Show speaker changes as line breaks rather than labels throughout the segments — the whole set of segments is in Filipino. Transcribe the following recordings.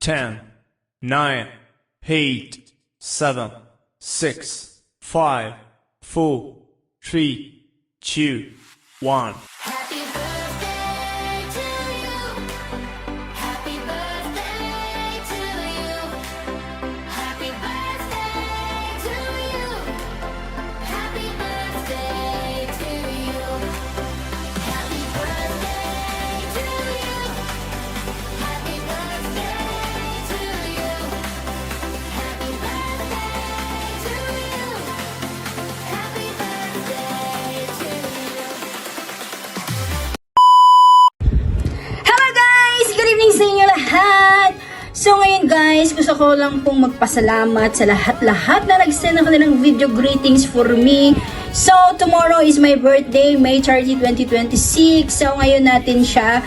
10, 9, 8, 7, 6, 5, 4, 3, 2, 1.
Happy birthday to you. Happy birthday to you. Happy birthday to you. Happy birthday to you. Happy birthday to you. Happy birthday to you. Happy birthday to you. Happy birthday to you.
Hello guys! Good evening sa inyo lahat! So ngayon guys, gusto ko lang pong magpasalamat sa lahat-lahat na nag-send ng kanilang video greetings for me. So tomorrow is my birthday, May 30, 2026. So ngayon natin siya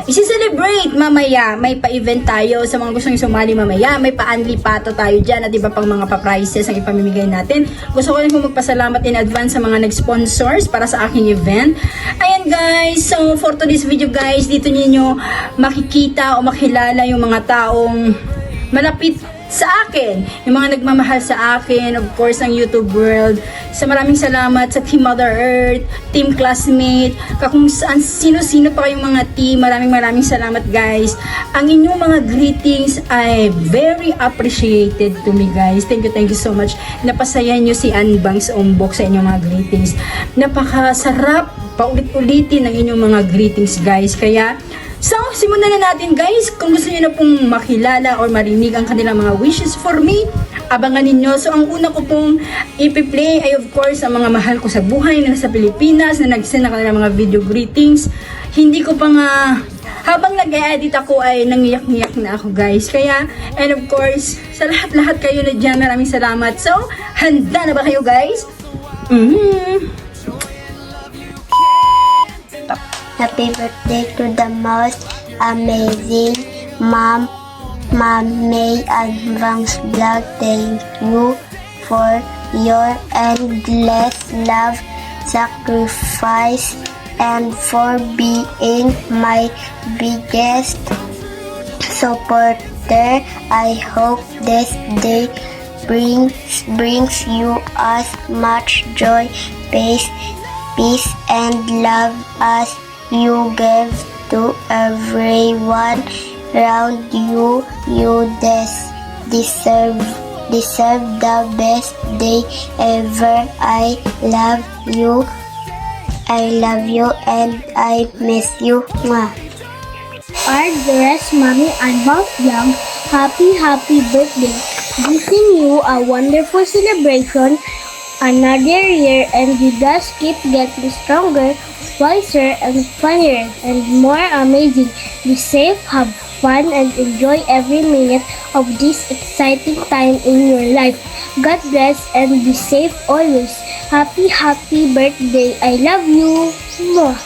isi-celebrate mamaya. May pa-event tayo sa mga gustong sumali mamaya. May pa-unli pato tayo dyan at iba pang mga pa-prizes ang ipamimigay natin. Gusto ko rin pong magpasalamat in advance sa mga nag-sponsors para sa aking event. Ayan guys, so for today's video guys, dito niyo makikita o makilala yung mga taong malapit sa akin, yung mga nagmamahal sa akin, of course, ang YouTube world. So maraming salamat sa Team Mother Earth, Team Classmate, kung saan sino-sino pa kayong mga team. Maraming salamat guys. Ang inyong mga greetings ay very appreciated to me guys. Thank you so much. Napasaya nyo si Anbangs Ombok sa inyong mga greetings. Napakasarap paulit-ulitin ang inyong mga greetings guys. Kaya so, simulan na natin guys. Kung gusto niyo na pong makilala or marinig ang kanilang mga wishes for me, abangan ninyo. So, ang una ko pong ipi-play ay of course ang mga mahal ko sa buhay na nasa Pilipinas na nag-send na kanilang mga video greetings. Hindi ko pa nga, habang nag-edit ako ay nangiyak-ngiyak na ako guys. Kaya, and of course, sa lahat-lahat kayo na dyan, maraming salamat. So, handa na ba kayo guys?
Happy birthday to the most amazing Mom May Advance Vlog. Thank you for your endless love, sacrifice, and for being my biggest supporter. I hope this day brings you as much joy, peace, and love as you give to everyone around you. You deserve the best day ever. I love you and I miss you. Mwah.
Dress Mommy Advance Vlog, happy birthday. Wishing you a wonderful celebration, another year, and you just keep getting stronger, wiser, and funnier, and more amazing. Be safe, have fun, and enjoy every minute of this exciting time in your life. God bless and be safe always. Happy birthday. I love you. Mwah.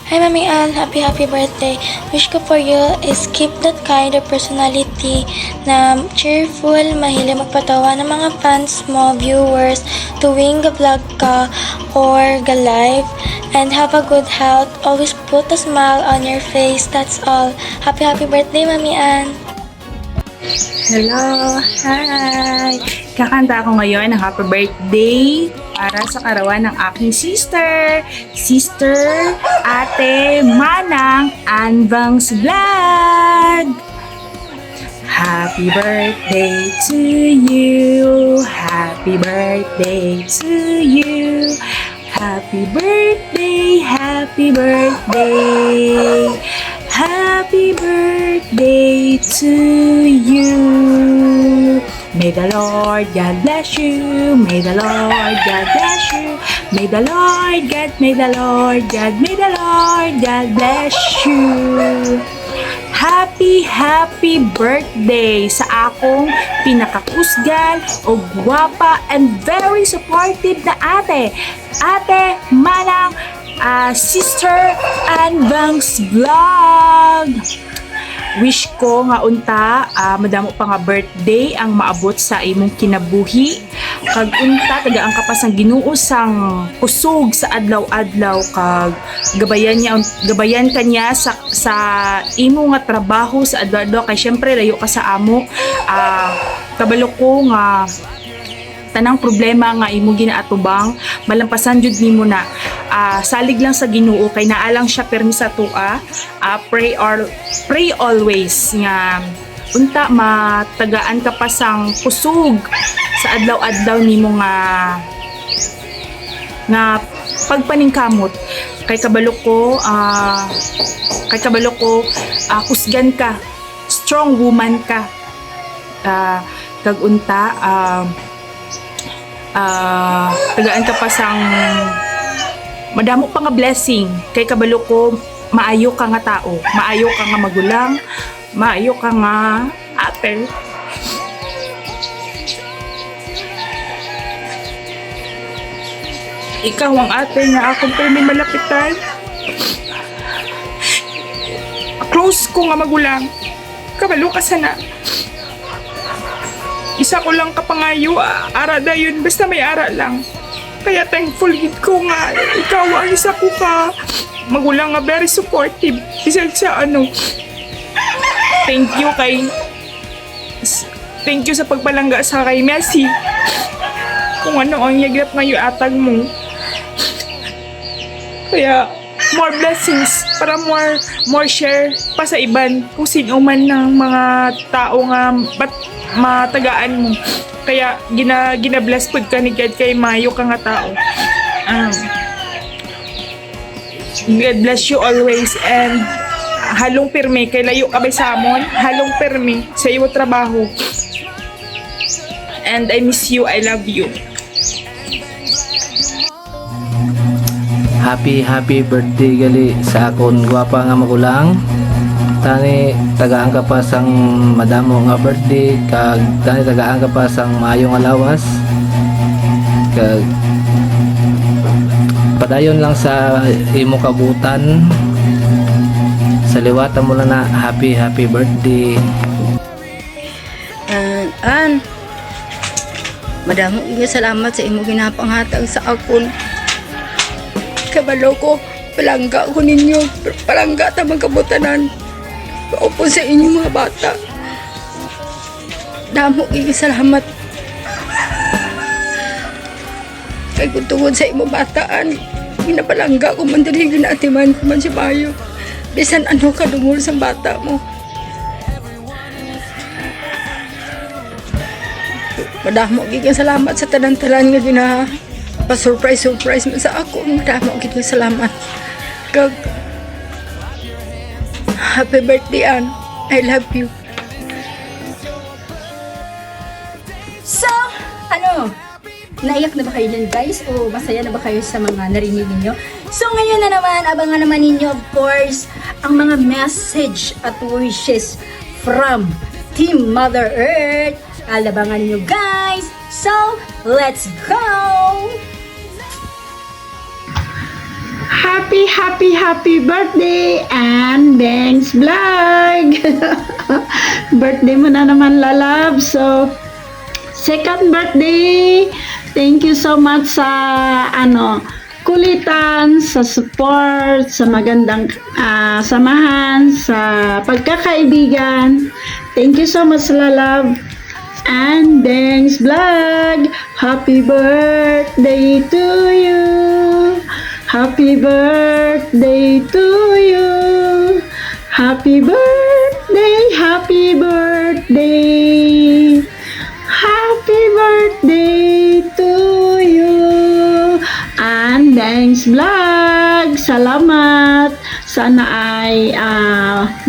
Hi Mami Ann, happy birthday. Wish ko for you is keep that kind of personality na cheerful, mahilig magpatawa ng mga fans mo, viewers, tuwing ga-vlog ka or ga-live, and have a good health. Always put a smile on your face. That's all. Happy birthday Mami Ann.
Hello! Hi! Kakanta ako ngayon ng happy birthday para sa karawan ng aking Sister Ate Manang Anbangs Vlog! Happy birthday to you! Happy birthday to you! Happy birthday! Happy birthday! Happy birthday to you. May the Lord God bless you. May the Lord God bless you. May the Lord God bless you. Happy birthday sa akong pinakakusgan o gwapa and very supportive na Ate Manang Sister Anbangs Vlog. wish ko nga unta madamo pa nga birthday ang maabot sa imong kinabuhi. Kag unta tagaan ka pa sang Ginoo sang kusog sa adlaw-adlaw, kag gabayan kanya sa imo nga trabaho sa adlaw-adlaw, kay syempre layo ka sa amo. Kabalo ko nga tanang problema nga imo ginaatubang malampasan jud nimo na. Salig lang sa Ginoo kay naalang siya permi sa tua. Pray always nga unta matagaan ka pa sang kusog sa adlaw-adlaw nimo nga pagpaningkamot. Kay kabalo ko kusgan ka, strong woman ka. Kag unta tagaan ka pa sang madamo pa nga blessing. Kay kabalo ko maayo ka nga tao, maayo ka nga magulang, maayo ka nga ate. Ikaw ang ate nga akong permi malapitan. Close ko nga magulang. Kabalo ka sana. Isa ko lang kapangayo, ara dayon, basta may ara lang. Kaya thankful gid ko nga ikaw ang isa ko ka magulang nga very supportive. Bisag sa thank you sa pagpalangga sa kay Messi. Kung ano ang yagap nga yung atag mo. Kaya more blessings para more share pa sa iban kung sino man ng mga tao nga matagaan mo. Kaya gina-bless pud ka ni God kay mayo ka nga tao. God bless you always, and halong pirmi kay layo ka sa amon, halong pirmi sa iyo trabaho. And I miss you, I love you.
Happy birthday gali sa akon gwapa nga magulang. Tani tagaan ka pa sang madamo nga birthday, kag tani tagaan ka pa sang maayong alawas, kag padayon lang sa imo kabutan. Sa liwatan mo lang na happy birthday.
Madamo nga salamat sa imo ginapanghatag sa akon. Kabalo ko, palangga ko ninyo, palangga ta magkabutanan. Paupo sa inyo mga bata. Damo nga salamat. Kay kung tungod sa imo bataan, ginapalangga ko man dali ginatiman ko man si Mayo. Bisan ano ka dungol sa bata mo. Madamo gid salamat sa tanan-tanan nga pa-surprise mo sa ako. Madamo gid salamat. Kag happy birthday, Ann. I love you. So, naiyak na ba kayo dyan, guys? O masaya na ba kayo sa mga narinig ninyo? So, ngayon na naman, abangan naman ninyo, of course, ang mga message at wishes from Team Mother Earth. Alabangan ninyo, guys. So, let's go!
Happy birthday and thanks vlog. Birthday mo na naman, lalab. So, second birthday. Thank you so much sa kulitan, sa support, sa magandang samahan, sa pagkakaibigan. Thank you so much, lalab. And thanks vlog. Happy birthday to you. Happy birthday to you. Happy birthday, happy birthday. Happy birthday to you. And thanks vlog. Salamat. Sana ay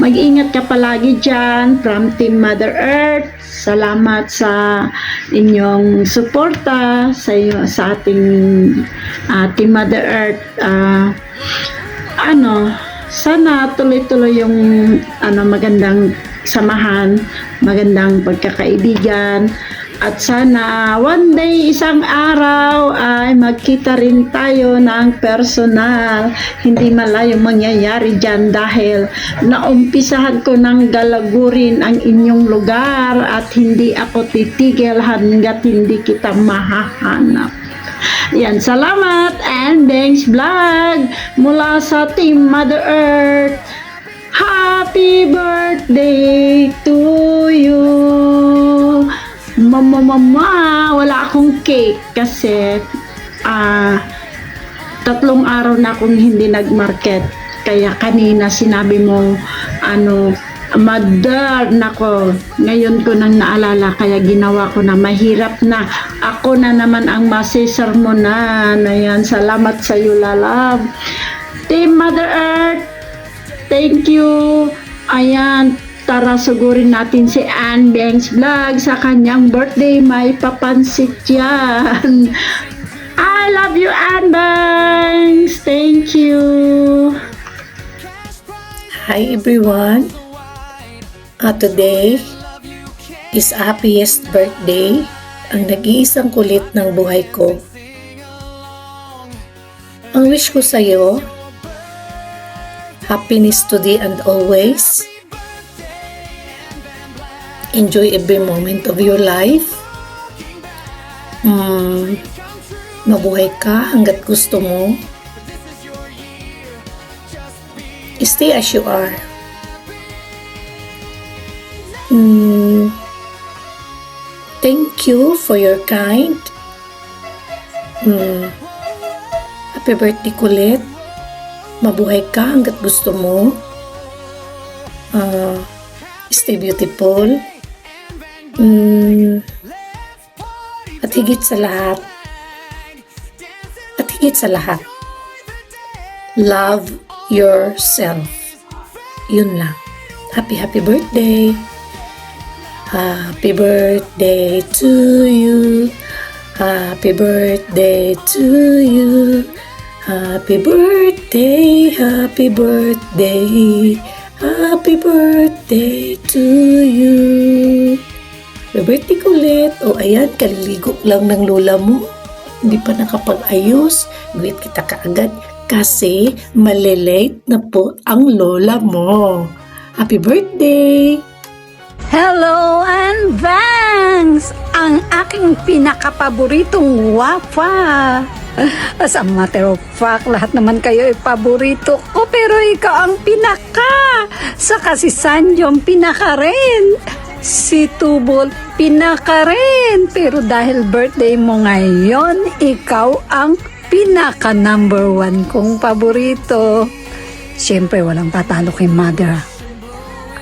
mag-ingat ka palagi dyan from Team Mother Earth. Salamat sa inyong suporta sa ating Team Mother Earth. Sana tuloy-tuloy yung magandang samahan, magandang pagkakaibigan, At sana one day, isang araw ay magkita rin tayo ng personal. Hindi malayo mangyayari dyan dahil naumpisahan ko ng galagurin ang inyong lugar at hindi ako titigil hanggat hindi kita mahahanap. Yan, salamat and thanks vlog mula sa Team Mother Earth. Happy birthday to you. Mama, wala akong cake kasi 3 araw na akong hindi nagmarket. Kaya kanina sinabi mo Mother, nako, ngayon ko nang naalala kaya ginawa ko na mahirap na. Ako na naman ang masisermonan. Ayan, salamat sa iyo, lalab. Team Mother Earth, thank you. Ayan, tara sugurin natin si Ann Banks Vlog sa kanyang birthday. May papansit yan. I love you, Ann Banks. Thank you.
Hi everyone. Today is happiest birthday, ang nag-iisang kulit ng buhay ko. Ang wish ko sa iyo, happiness today and always. Enjoy every moment of your life. Mabuhay ka hanggat gusto mo. Stay as you are. Thank you for your kind. Happy birthday kulit. Mabuhay ka hanggat gusto mo. Stay beautiful. At higit sa lahat, love yourself. Yun lang. Happy birthday. Happy birthday to you. Happy birthday to you. Happy birthday, happy birthday. Happy birthday to you. Happy birthday kulit. O ayan, kaliligo lang ng lola mo. Hindi pa nakapag-ayos. Greet kita kaagad kasi malilate na po ang lola mo. Happy birthday!
Hello and thanks! Ang aking pinakapaboritong wapa. As a matter of fact, lahat naman kayo ay paborito ko, pero ikaw ang pinaka. Saka si Sanjong pinaka rin. Si Tubol pinaka rin. Pero dahil birthday mo ngayon, ikaw ang pinaka number 1 kong paborito. Siyempre, walang patalo kay Mother.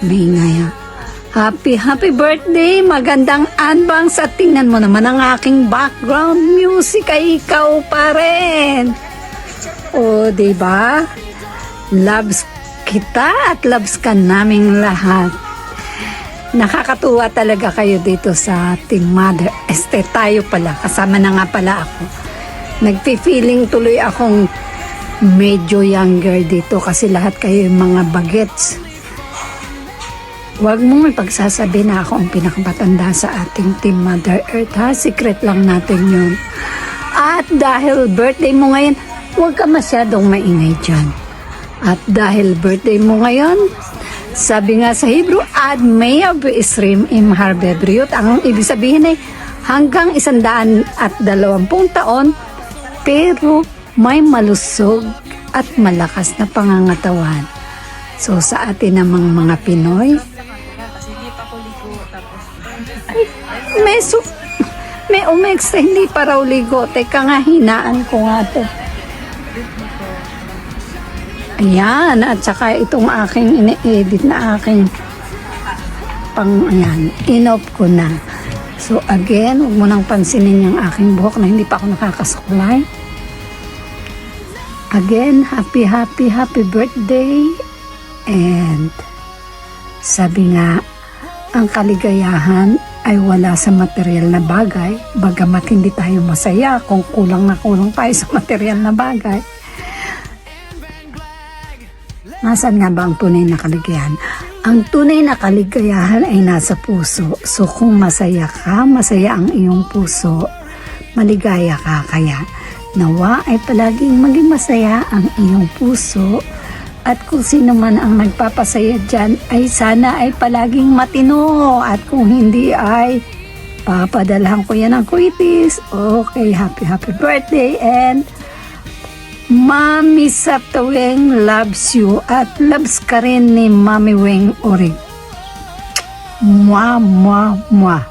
Maingay ha. Happy birthday! Magandang unbox at tingnan mo naman ang aking background music ay ikaw pa rin. O, diba? Loves kita at loves ka naming lahat. Nakakatuwa talaga kayo dito sa Team Mother. Tayo pala. Kasama na nga pala ako. Nagpi-feeling tuloy akong medyo younger dito kasi lahat kayo yung mga bagets. Huwag mong ipagsasabi na ako ang pinakamatanda sa ating Team Mother Earth ha. Secret lang natin yun. At dahil birthday mo ngayon, huwag ka masyadong maingay dyan. At dahil birthday mo ngayon, sabi nga sa Hebrew, Ad Meyav Isrim Imhar Bebriot. Ang ibig sabihin ay hanggang 120 taon, pero may malusog at malakas na pangangatawan. So sa atin namang mga Pinoy, may umextra, hindi pa raw ligo. Teka nga, hinaan ko nga to. Ayan, at saka itong aking ine-edit na aking ayan, in-off ko na. So again, huwag mo nang pansinin yung aking buhok na hindi pa ako nakakasuklay. Again, happy birthday. And sabi nga, ang kaligayahan ay wala sa material na bagay, bagamat hindi tayo masaya kung kulang na kulang tayo sa material na bagay. Nasaan nga ba ang tunay na kaligayahan? Ang tunay na kaligayahan ay nasa puso. So kung masaya ka, masaya ang iyong puso, maligaya ka. Kaya nawa ay palaging maging masaya ang iyong puso. At kung sino man ang nagpapasaya dyan, ay sana ay palaging matino. At kung hindi ay papadalhan ko yan ng kuitis. Okay, happy birthday, and Mami Sapta Weng loves you at loves ka rin ni Mami Weng Orig. Mwah, mwah, mwah.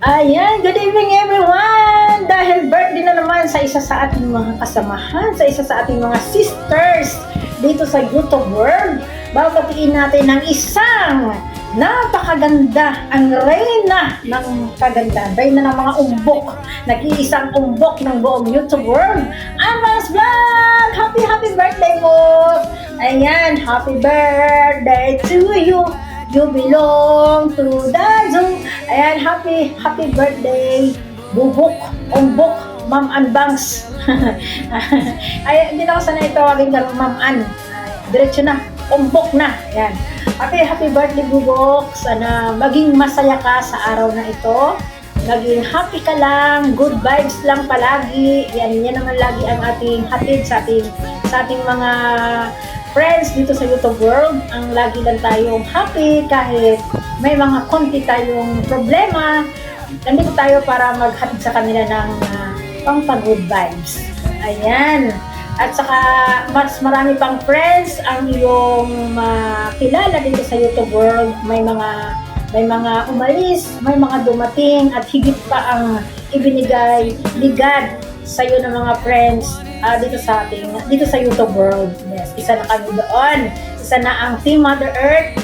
Ayan, good evening everyone! Dahil birthday na naman sa isa sa ating mga kasamahan, sa isa sa ating mga sisters dito sa YouTube World, babatiin natin ng isang napakaganda, ang reyna ng kagandahan, reyna ng mga umbok, nag-iisang umbok ng buong YouTube World, Anvang's Vlog! Happy birthday po! Ayan, happy birthday to you! You belong to the zoo. Ayan, happy birthday, bubok, umbok, Ma'am Anbangs. Ay, hindi na ako sanay tawagin ka Ma'am An. Diretso na, umbok na. Ayan. Happy birthday, bubok. Sana maging masaya ka sa araw na ito. Maging happy ka lang, good vibes lang palagi. Yan naman lagi ang ating hatid sa ating mga friends dito sa YouTube World. Ang lagi lang tayong happy kahit may mga konti tayong problema. Nandito tayo para maghatid sa kanila ng pang-good vibes. Ayan. At saka mas marami pang friends ang iyong makilala dito sa YouTube World. May mga umalis, may mga dumating, at higit pa ang ibinigay ligad sa iyo ng mga friends dito sa YouTube World. Yes, isa na kami doon. Isa na ang Team Mother Earth,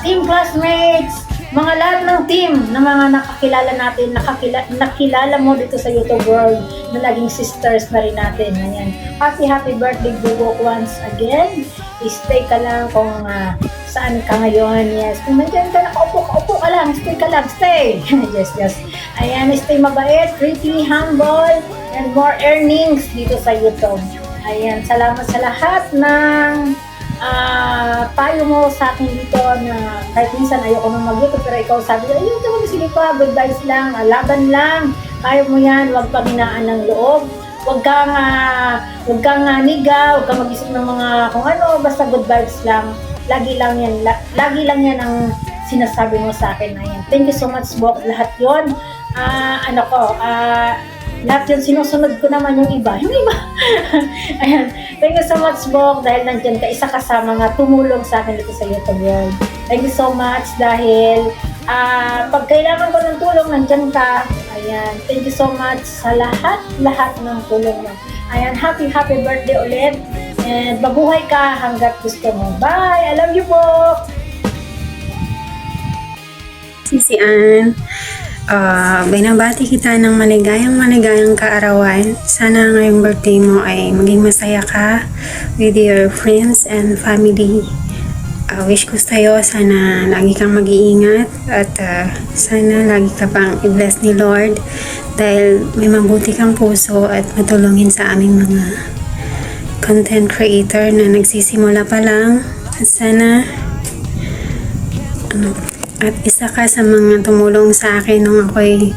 Team Classmates, mga lahat ng team na mga nakakilala natin, nakilala mo dito sa YouTube World na naging sisters na rin natin. Ayan. Happy birthday, Bubok, once again. Stay ka lang kung saan ka ngayon. Yes, kung nandiyan ka, nakaupo ka lang. Stay ka lang, stay. Yes. Ayan, stay mabait, pretty, humble, and more earnings dito sa YouTube. Ayan, salamat sa lahat ng payo mo sa akin dito na kahit minsan ayoko nang mag-YouTube, pero ikaw sabi ko, ayun, sige pa, good vibes lang, laban lang, kaya mo yan, huwag panghinaan ng loob, huwag kang niga, huwag kang mag-isip ng mga kung ano, basta good vibes lang, lagi lang yan ang sinasabi mo sa akin. Ayan, thank you so much, Bok, lahat yon lahat yun, sinusunod ko naman yung iba. Ayan, thank you so much, Bok, dahil nandyan ka, isa ka sa mga tumulong sa akin dito sa YouTube World. Thank you so much dahil pag kailangan ko ng tulong, nandyan ka. Ayan, thank you so much sa lahat ng tulong mo. Ayan, happy birthday ulit, and mabuhay ka hanggat gusto mo. Bye! I love you, Bok!
Sisi Ann, binabati kita ng maligayang kaarawan. Sana ngayong birthday mo ay maging masaya ka with your friends and family. Wish ko sa'yo, sana lagi kang mag-iingat at sana lagi ka pang i-bless ni Lord dahil may mabuti kang puso at matulungin sa aming mga content creator na nagsisimula pa lang. At sana at isa ka sa mga tumulong sa akin nung ako'y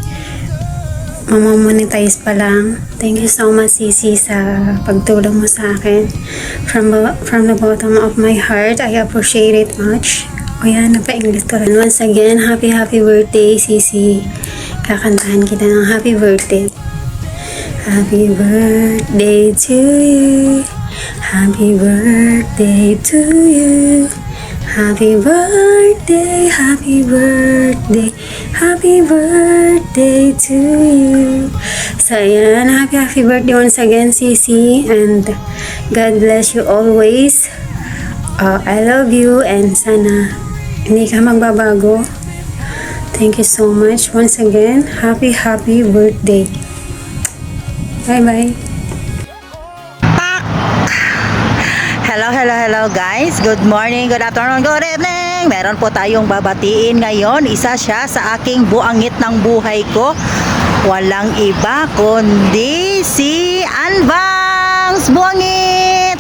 mamamonetize pa lang. Thank you so much, Sisi, sa pagtulong mo sa akin. From the bottom of my heart, I appreciate it much. O yan, napa-English ko rin. Once again, happy birthday, Sisi. Kakantahan kita ng happy birthday. Happy birthday to you. Happy birthday to you. Happy birthday, happy birthday, happy birthday to you. So ayan, happy birthday once again, Sisi, and God bless you always. I love you and sana hindi ka magbabago. Thank you so much once again. Happy birthday. Bye-bye.
Hello guys, good morning, good afternoon, good evening. Meron po tayong babatiin ngayon. Isa siya sa aking buangit ng buhay ko. Walang iba kundi si Anvang's Buangit.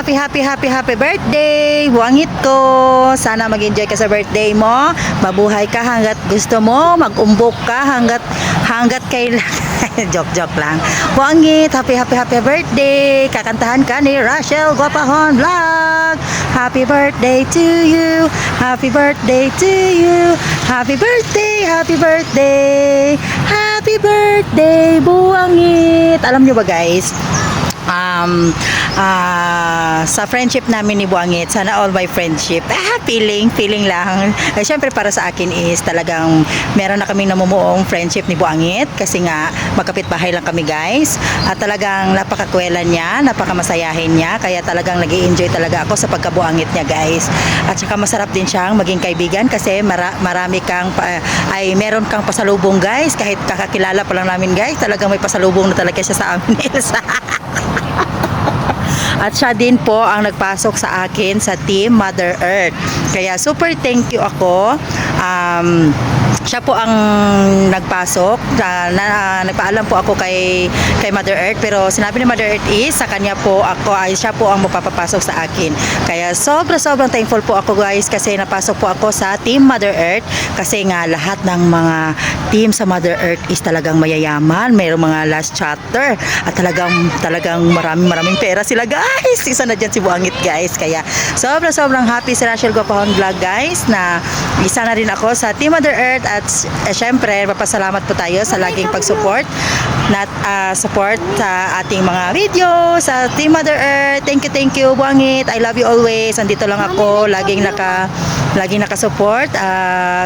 happy birthday, buangit ko. Sana mag-enjoy ka sa birthday mo. Mabuhay ka hanggat gusto mo, mag-umbok ka hanggat kailangan. Joke lang. Buangit, happy birthday. Kakantahan ka ni Rachel Guapahon Vlog. Happy birthday to you. Happy birthday to you. Happy birthday, happy birthday. Happy birthday, buangit. Alam nyo ba guys, sa friendship namin ni Buangit, sana all my friendship, feeling lang. Syempre para sa akin is talagang meron na kaming namumuong friendship ni Buangit kasi nga magkapit-bahay lang kami guys. At talagang napakakwelan niya, napakamasayahin niya, kaya talagang nag-i-enjoy talaga ako sa pagkabuangit niya guys. At saka masarap din siyang maging kaibigan kasi meron kang pasalubong guys, kahit kakakilala pa lang namin guys, talagang may pasalubong na talaga siya sa amin. At siya din po ang nagpasok sa akin sa Team Mother Earth. Kaya super thank you ako. Siya po ang nagpasok. Nagpaalam po ako kay Mother Earth. Pero sinabi ni Mother Earth is sa kanya po siya po ang magpapapasok sa akin. Kaya sobrang thankful po ako guys kasi napasok po ako sa Team Mother Earth. Kasi nga lahat ng mga team sa Mother Earth is talagang mayayaman. Mayroong mga last chapter. At talagang maraming pera sila guys. Isa na dyan si Buangit guys. Kaya sobrang happy si Rachel Guapahon Vlog guys na isa na rin ako sa Team Mother Earth. At syempre papasalamat po tayo sa laging pag-support support sa ating mga video sa Team Mother Earth. Thank you Buangit. I love you always. Andito lang ako laging nakasupport.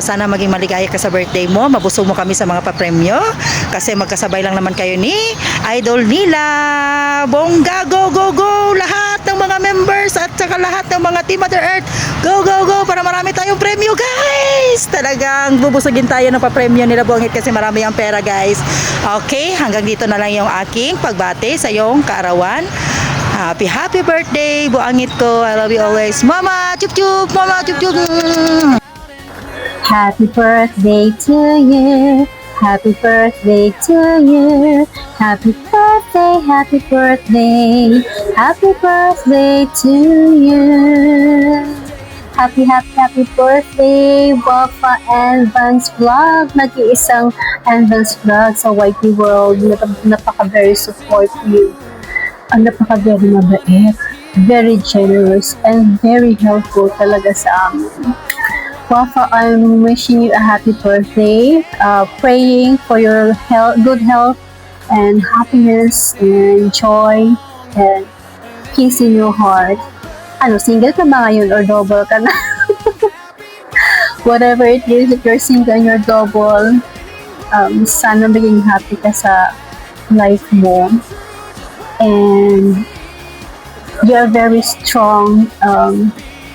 Sana maging maligaya ka sa birthday mo. Mabusog mo kami sa mga papremyo kasi magkasabay lang naman kayo ni Idol nila. Bongga, go lahat ng mga members at saka lahat ng mga Team Mother Earth. Go para marami tayong premyo guys. Talagang bubusugin tayo ng papremyo nila Buangit kasi marami ang pera guys. Okay, hanggang dito na lang yung aking pagbati sa iyong kaarawan. Happy birthday Buangit ko. I love you always. Mama, chup mama, chup.
Happy birthday to you. Happy birthday to you. Happy birthday, happy birthday. Happy birthday to you. Happy birthday, Wafa Advance Vlog. Nag-iisang Advance Vlog sa YT World. Napaka-very support you. Ang napaka-very mabait, very generous, and very helpful talaga sa amin. Wafa, I'm wishing you a happy birthday. Praying for your good health and happiness and joy and peace in your heart. Single ka ba ngayon or double ka na? Whatever it is, if you're single and you're double, sana maging happy ka sa life mo. And you're a very strong,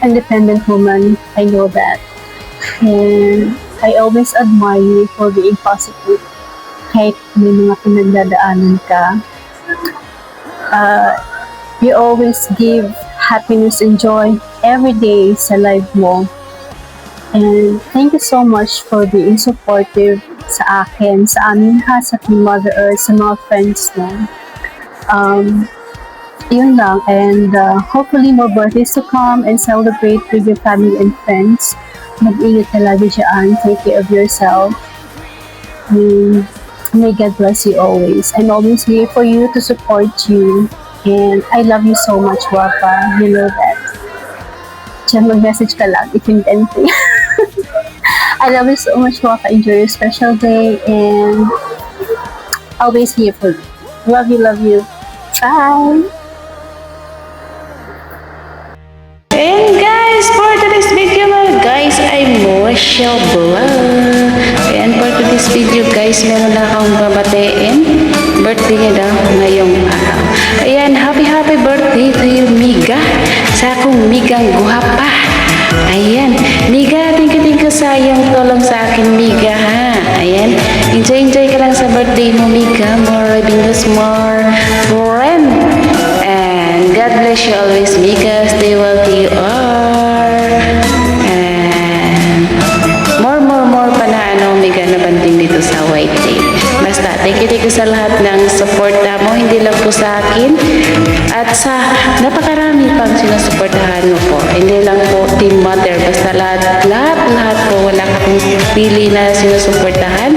independent woman. I know that. And I always admire you for being positive. Kahit may mga pinagdadaanan ka. You always give happiness and joy every day sa life mo. And thank you so much for being supportive sa akin, sa amin sa Team Mother Earth, sa mga friends mo. Yun lang. And hopefully more birthdays to come and celebrate with your family and friends. Mag-ingat ka lagi dyan. Take care of yourself. May God bless you always. I'm always here for you to support you. And I love you so much, Wafa. You know that. Diyan mag-message ka lang if you need anything. I love you so much, Wafa. Enjoy your special day. And always here for you. Love you. Bye!
And guys, for today's video guys, I'm Rachel Vlog. And for today's video guys, meron na akong babatiin. Birthday niya daw ngayong araw. Ayan, happy birthday to you, Miga. Sa akong Migang guhapa. Ayan, Miga, thank you sa iyong tulong sa akin, Miga, ha. Ayan, enjoy ka lang sa birthday mo, Miga. More happiness, more friend. And God bless you always, Miga. Stay wealthy you are. And more pa na Miga na banding dito sa White Day. Basta, thank you sa lahat ng support mo, hindi lang po sa akin, at sa napakarami pag sinusuportahan mo po. Hindi lang po team mother, basta lahat po, wala ka pong pili na sinusuportahan.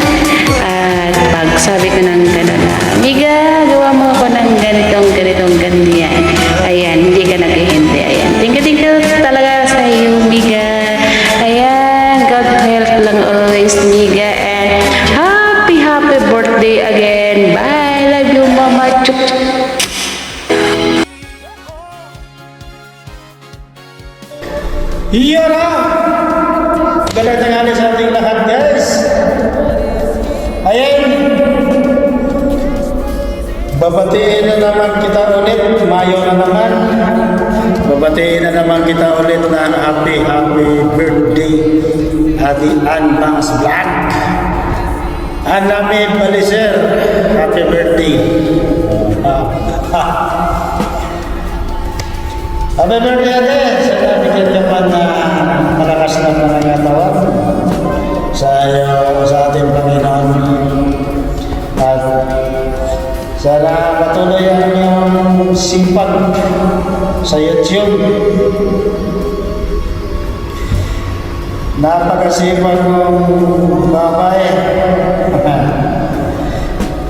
At pag sabi ko ng gano'n na, Miga, gawa mo ako ng ganitong ganyan. Ayan, hindi ka naghihindi. Ayan, thank you talaga sa iyo, Miga. Ayan, God help lang always, Miga. And happy birthday again. Bye. Love you, Mama. Chuk.
Iyara! Magandang tanghali sa ating lahat, guys. Ayan. Babatiin na naman kita ulit. Mayo na naman. Babatiin na naman kita ulit na happy birthday Ate Ann Bangs Black. Anami Baliser, happy birthday. Happy birthday ate. Sana bigyan ka pa na malakas ng mga katawan sa ating Panginoon. At sana patuloy ang iyong sipag sa YouTube. Napakasipag mong babae.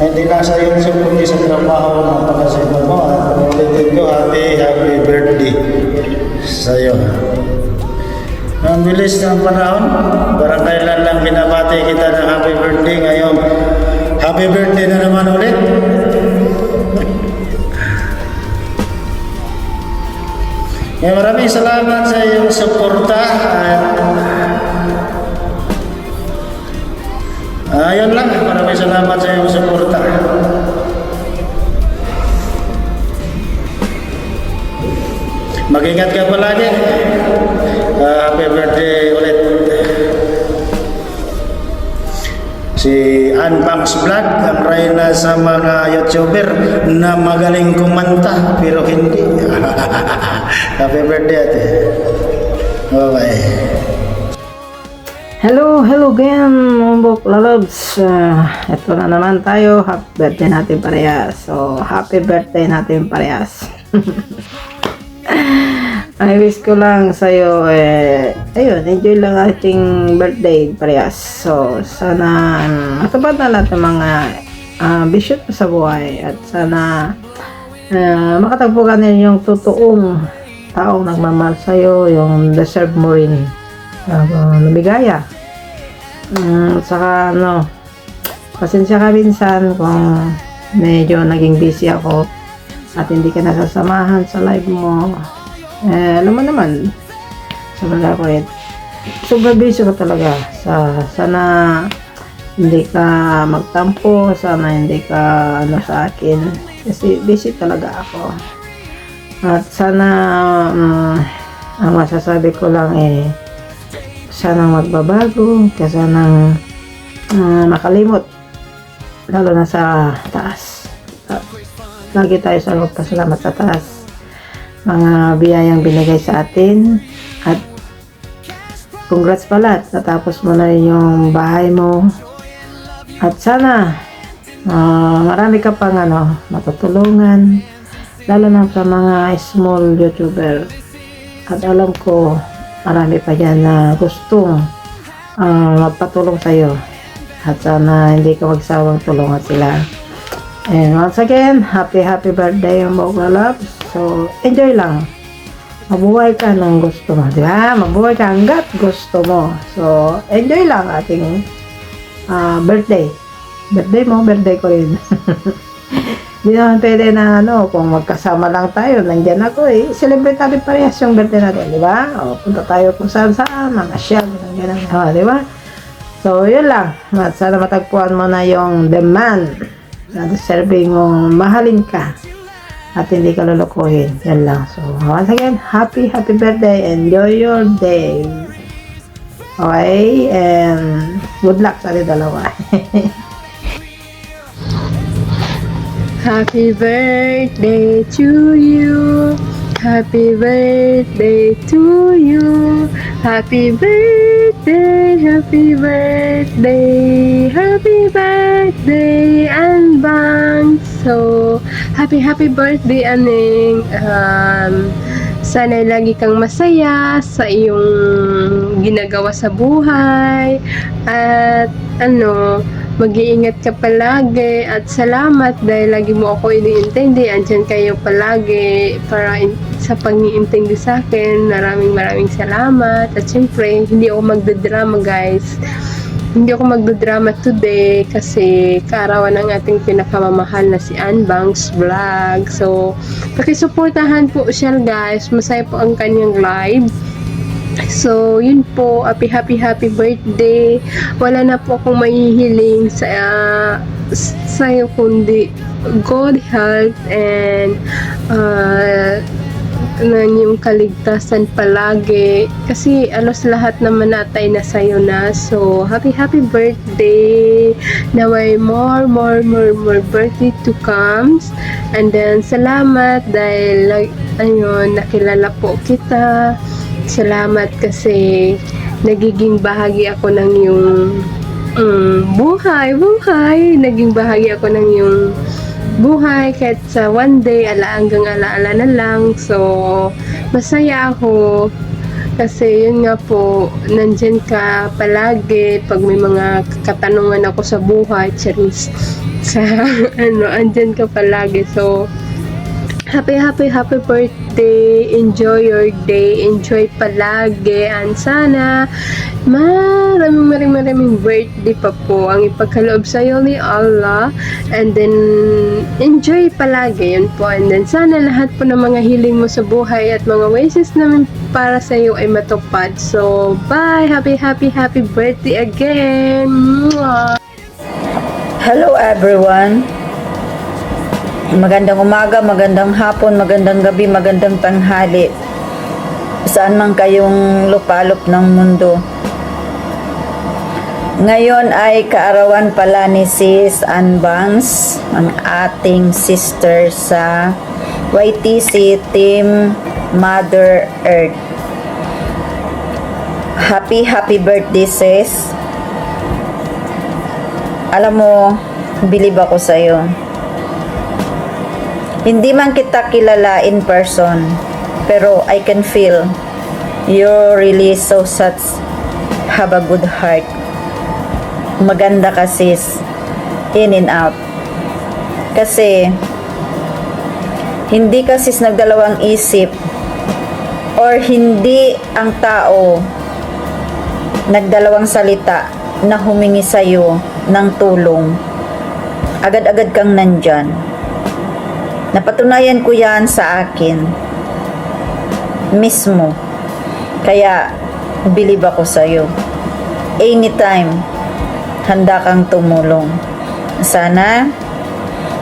Hindi lang sa YouTube, kundi sa trabaho, napakasipag mo. At ulitin ko, happy birthday sa iyo. Ang bilis ng panahon, parang kailan lang binabati kita ng happy birthday. Ngayon, happy birthday na naman ulit. Maraming salamat sa iyong suporta. Ayun lang, maraming salamat sa iyong suporta. Mag-ingat ka palagi. Happy birthday ulit. Si Ann Bangs Vlog, ang reyna sa mga YouTuber na magaling kumanta pero hindi. Happy birthday ate. Okay.
Hello again, Mumbok Lalabs. Ito na naman tayo. Happy birthday natin parehas. So, happy birthday natin parehas. I wish ko lang sa'yo, ayun, enjoy lang ating birthday parehas. So, sana matupad na lahat ng mga bisyo sa buhay. At sana makatagpo ka din yung totoong taong nagmamahal sa'yo, yung deserve mo rin. Lumigaya. Saka pasensya ka minsan kung medyo naging busy ako at hindi ka nasasamahan sa live mo. Alam mo naman, sobrang busy ko talaga. Sana hindi ka magtampo, sana hindi ka sa akin kasi busy talaga ako. At sana ang masasabi ko lang sana magbabago, sana makalimot, lalo na sa taas. Lagi tayo sa magpasalamat sa taas, mga biyayang binigay sa atin. At congrats pala, natapos mo na yung bahay mo. At sana marami ka pang matutulungan, lalo na sa mga small YouTuber. At alam ko marami pa dyan na gustong magpatulong sa'yo. At sana hindi ka magsawang tulungan sila. And once again, happy birthday mga loves. So, enjoy lang. Mabuhay ka ng gusto mo. Di ba? Mabuhay ka hanggat gusto mo. So, enjoy lang ating birthday. Birthday mo, birthday ko rin. Hindi naman pwede na kung magkasama lang tayo, nandyan ako celebrate natin parehas yung birthday natin, di ba? Punta tayo kung saan, mamasyal, gano'n, di ba? So, yun lang. Sana matagpuan mo na yung demand na deserving mong mahalin ka at hindi ka lulukuhin. Yan lang. So, once again, happy birthday. Enjoy your day. Okay? And good luck sa dalawa.
Happy birthday to you. Happy birthday to you. Happy birthday, happy birthday, happy birthday, Ann Bangs. So, happy birthday, Aning. Sana lagi kang masaya sa iyong ginagawa sa buhay. At mag-iingat ka palagi. At salamat dahil lagi mo ako iniintindi. Andyan kayo palagi sa pag-iintindi sa akin. Maraming salamat. At syempre, hindi ako magdadrama, guys. Hindi ako magdodrama today kasi kaarawan ng ating pinakamamahal na si Anbangs Vlog. So, pakisuportahan po siya, guys. Masaya po ang kanyang live. So, yun po. Happy birthday. Wala na po akong mahihiling sa'yo kundi good health and yung kaligtasan palagi kasi alos lahat naman natay na sa'yo na. So happy birthday, na may more birthday to comes. And then salamat dahil nakilala po kita. Salamat kasi nagiging bahagi ako ng yung buhay, naging bahagi ako ng yung buhay kahit sa one day hanggang alaala na lang. So masaya ako kasi yun nga po, nandyan ka palagi pag may mga katanungan ako sa buhay, charis andyan ka palagi. So happy birthday, enjoy your day, enjoy palagi, and sana maraming birthday pa po ang ipagkaloob sa'yo ni Allah. And then enjoy palagi, yun po. And then sana lahat po ng mga hiling mo sa buhay at mga wishes namin para sa'yo ay matupad. So bye, happy birthday again. Mwah!
Hello everyone. Magandang umaga, magandang hapon, magandang gabi, magandang tanghali. Saan man kayong lupalop ng mundo. Ngayon ay kaarawan pala ni Sis Anbangs, ang ating sister sa YTC Team Mother Earth. Happy birthday, sis. Alam mo, believe ako sa'yo. Hindi man kita kilala in person, pero I can feel you're really so such have a good heart. Maganda ka, sis, in and out. Kasi hindi ka, sis, nagdalawang isip or hindi ang tao nagdalawang salita na humingi sa'yo ng tulong. Agad-agad kang nandyan. Napatunayan ko yan sa akin mismo. Kaya believe ako sa'yo. Anytime, handa kang tumulong. Sana,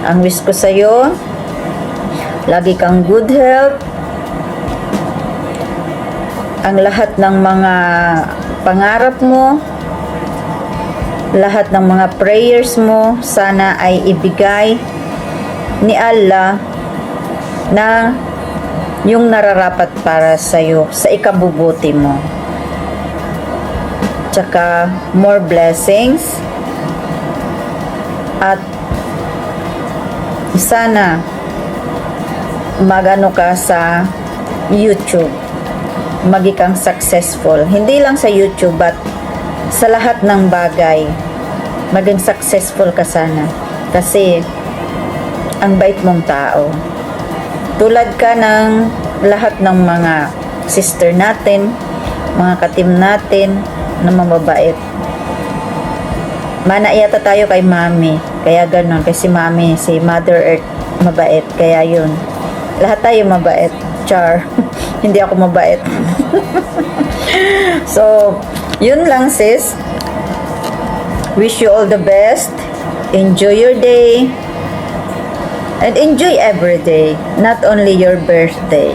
ang wish ko sa'yo, lagi kang good health. Ang lahat ng mga pangarap mo, lahat ng mga prayers mo, sana ay ibigay ni Allah na yung nararapat para sa'yo, sa ikabubuti mo. Tsaka more blessings. At sana magano ka sa YouTube, maging successful. Hindi lang sa YouTube, but sa lahat ng bagay, maging successful ka sana. Kasi ang bait mong tao. Tulad ka ng lahat ng mga sister natin, mga katim natin na mababait. Manayata tayo kay Mami. Kaya ganun. Kasi Mami, si Mother Earth, mabait. Kaya yun. Lahat tayo mabait. Char. Hindi ako mabait. So, yun lang, sis. Wish you all the best. Enjoy your day. And enjoy every day, not only your birthday.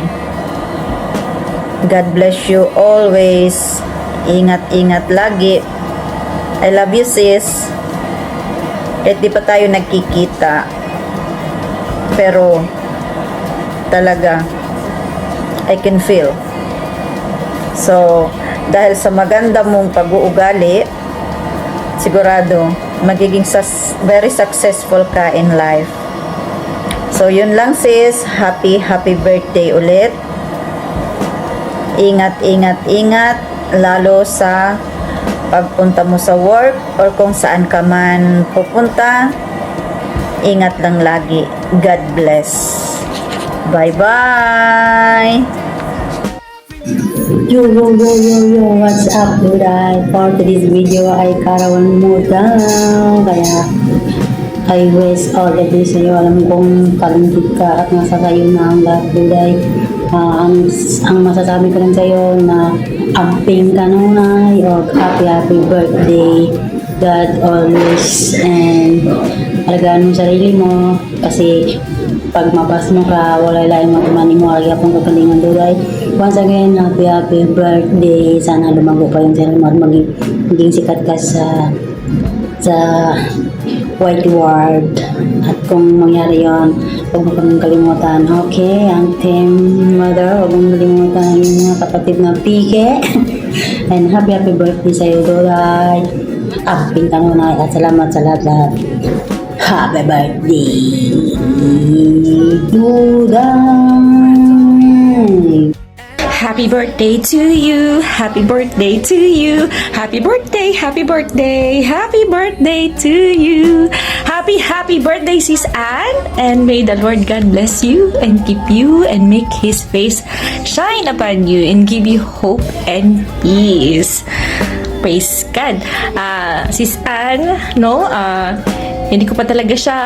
God bless you always. Ingat-ingat lagi. I love you, sis. At di pa tayo nagkikita. Pero, talaga, I can feel. So, dahil sa maganda mong pag-uugali, sigurado, magiging very successful ka in life. So, yun lang, sis. Happy birthday ulit. Ingat, ingat, ingat, lalo sa pagpunta mo sa work or kung saan ka man pupunta. Ingat lang lagi. God bless. Bye-bye!
Yo, what's up, Duday? For today's video ay karawan mo daw. Kaya, I wish all the best sa'yo. Alam kong talented ka at nasa sayo na ang lahat, Duday. Ang masasabi ko lang sa'yo na amping kanunay o happy birthday. God always and alagaan mo sarili mo kasi pag mabas mo ka, wala lang matumani mo, alagyan pong kakalingan, Duday. Once again, happy birthday. Sana lumago pa yung sarili mo at maging sikat ka sa white word. At kung mangyari yon, huwag mo kang kalimutan. Okay, ang team mother, huwag mong kalimutan yung mga kapatid na pike. And happy birthday sa'yo, Duday. Amping kanunay at salamat sa lahat. Happy birthday, Duday.
Happy birthday to you. Happy birthday to you. Happy birthday, happy birthday. Happy birthday to you. Happy birthday, Sis Anne. And may the Lord God bless you and keep you and make His face shine upon you and give you hope and peace. Praise God. Sis Anne, no? Hindi ko pa talaga siya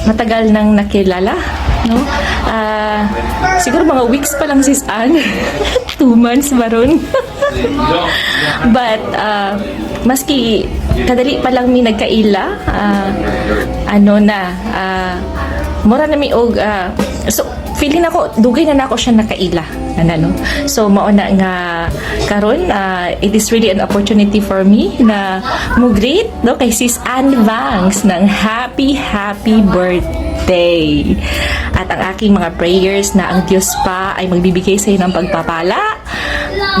matagal nang nakilala, no? Siguro mga weeks pa lang, Sis Anne. 2 months ba ron? But, maski kadali pa lang mi nagkaila, mura na mi og, so, feeling ako, dugay na ako siya nakaila. No? So, mauna nga karon, it is really an opportunity for me na mo-greet, no, kay Sis Anne Vangs ng happy birthday. At ang aking mga prayers na ang Diyos pa ay magbibigay sa iyo ng pagpapala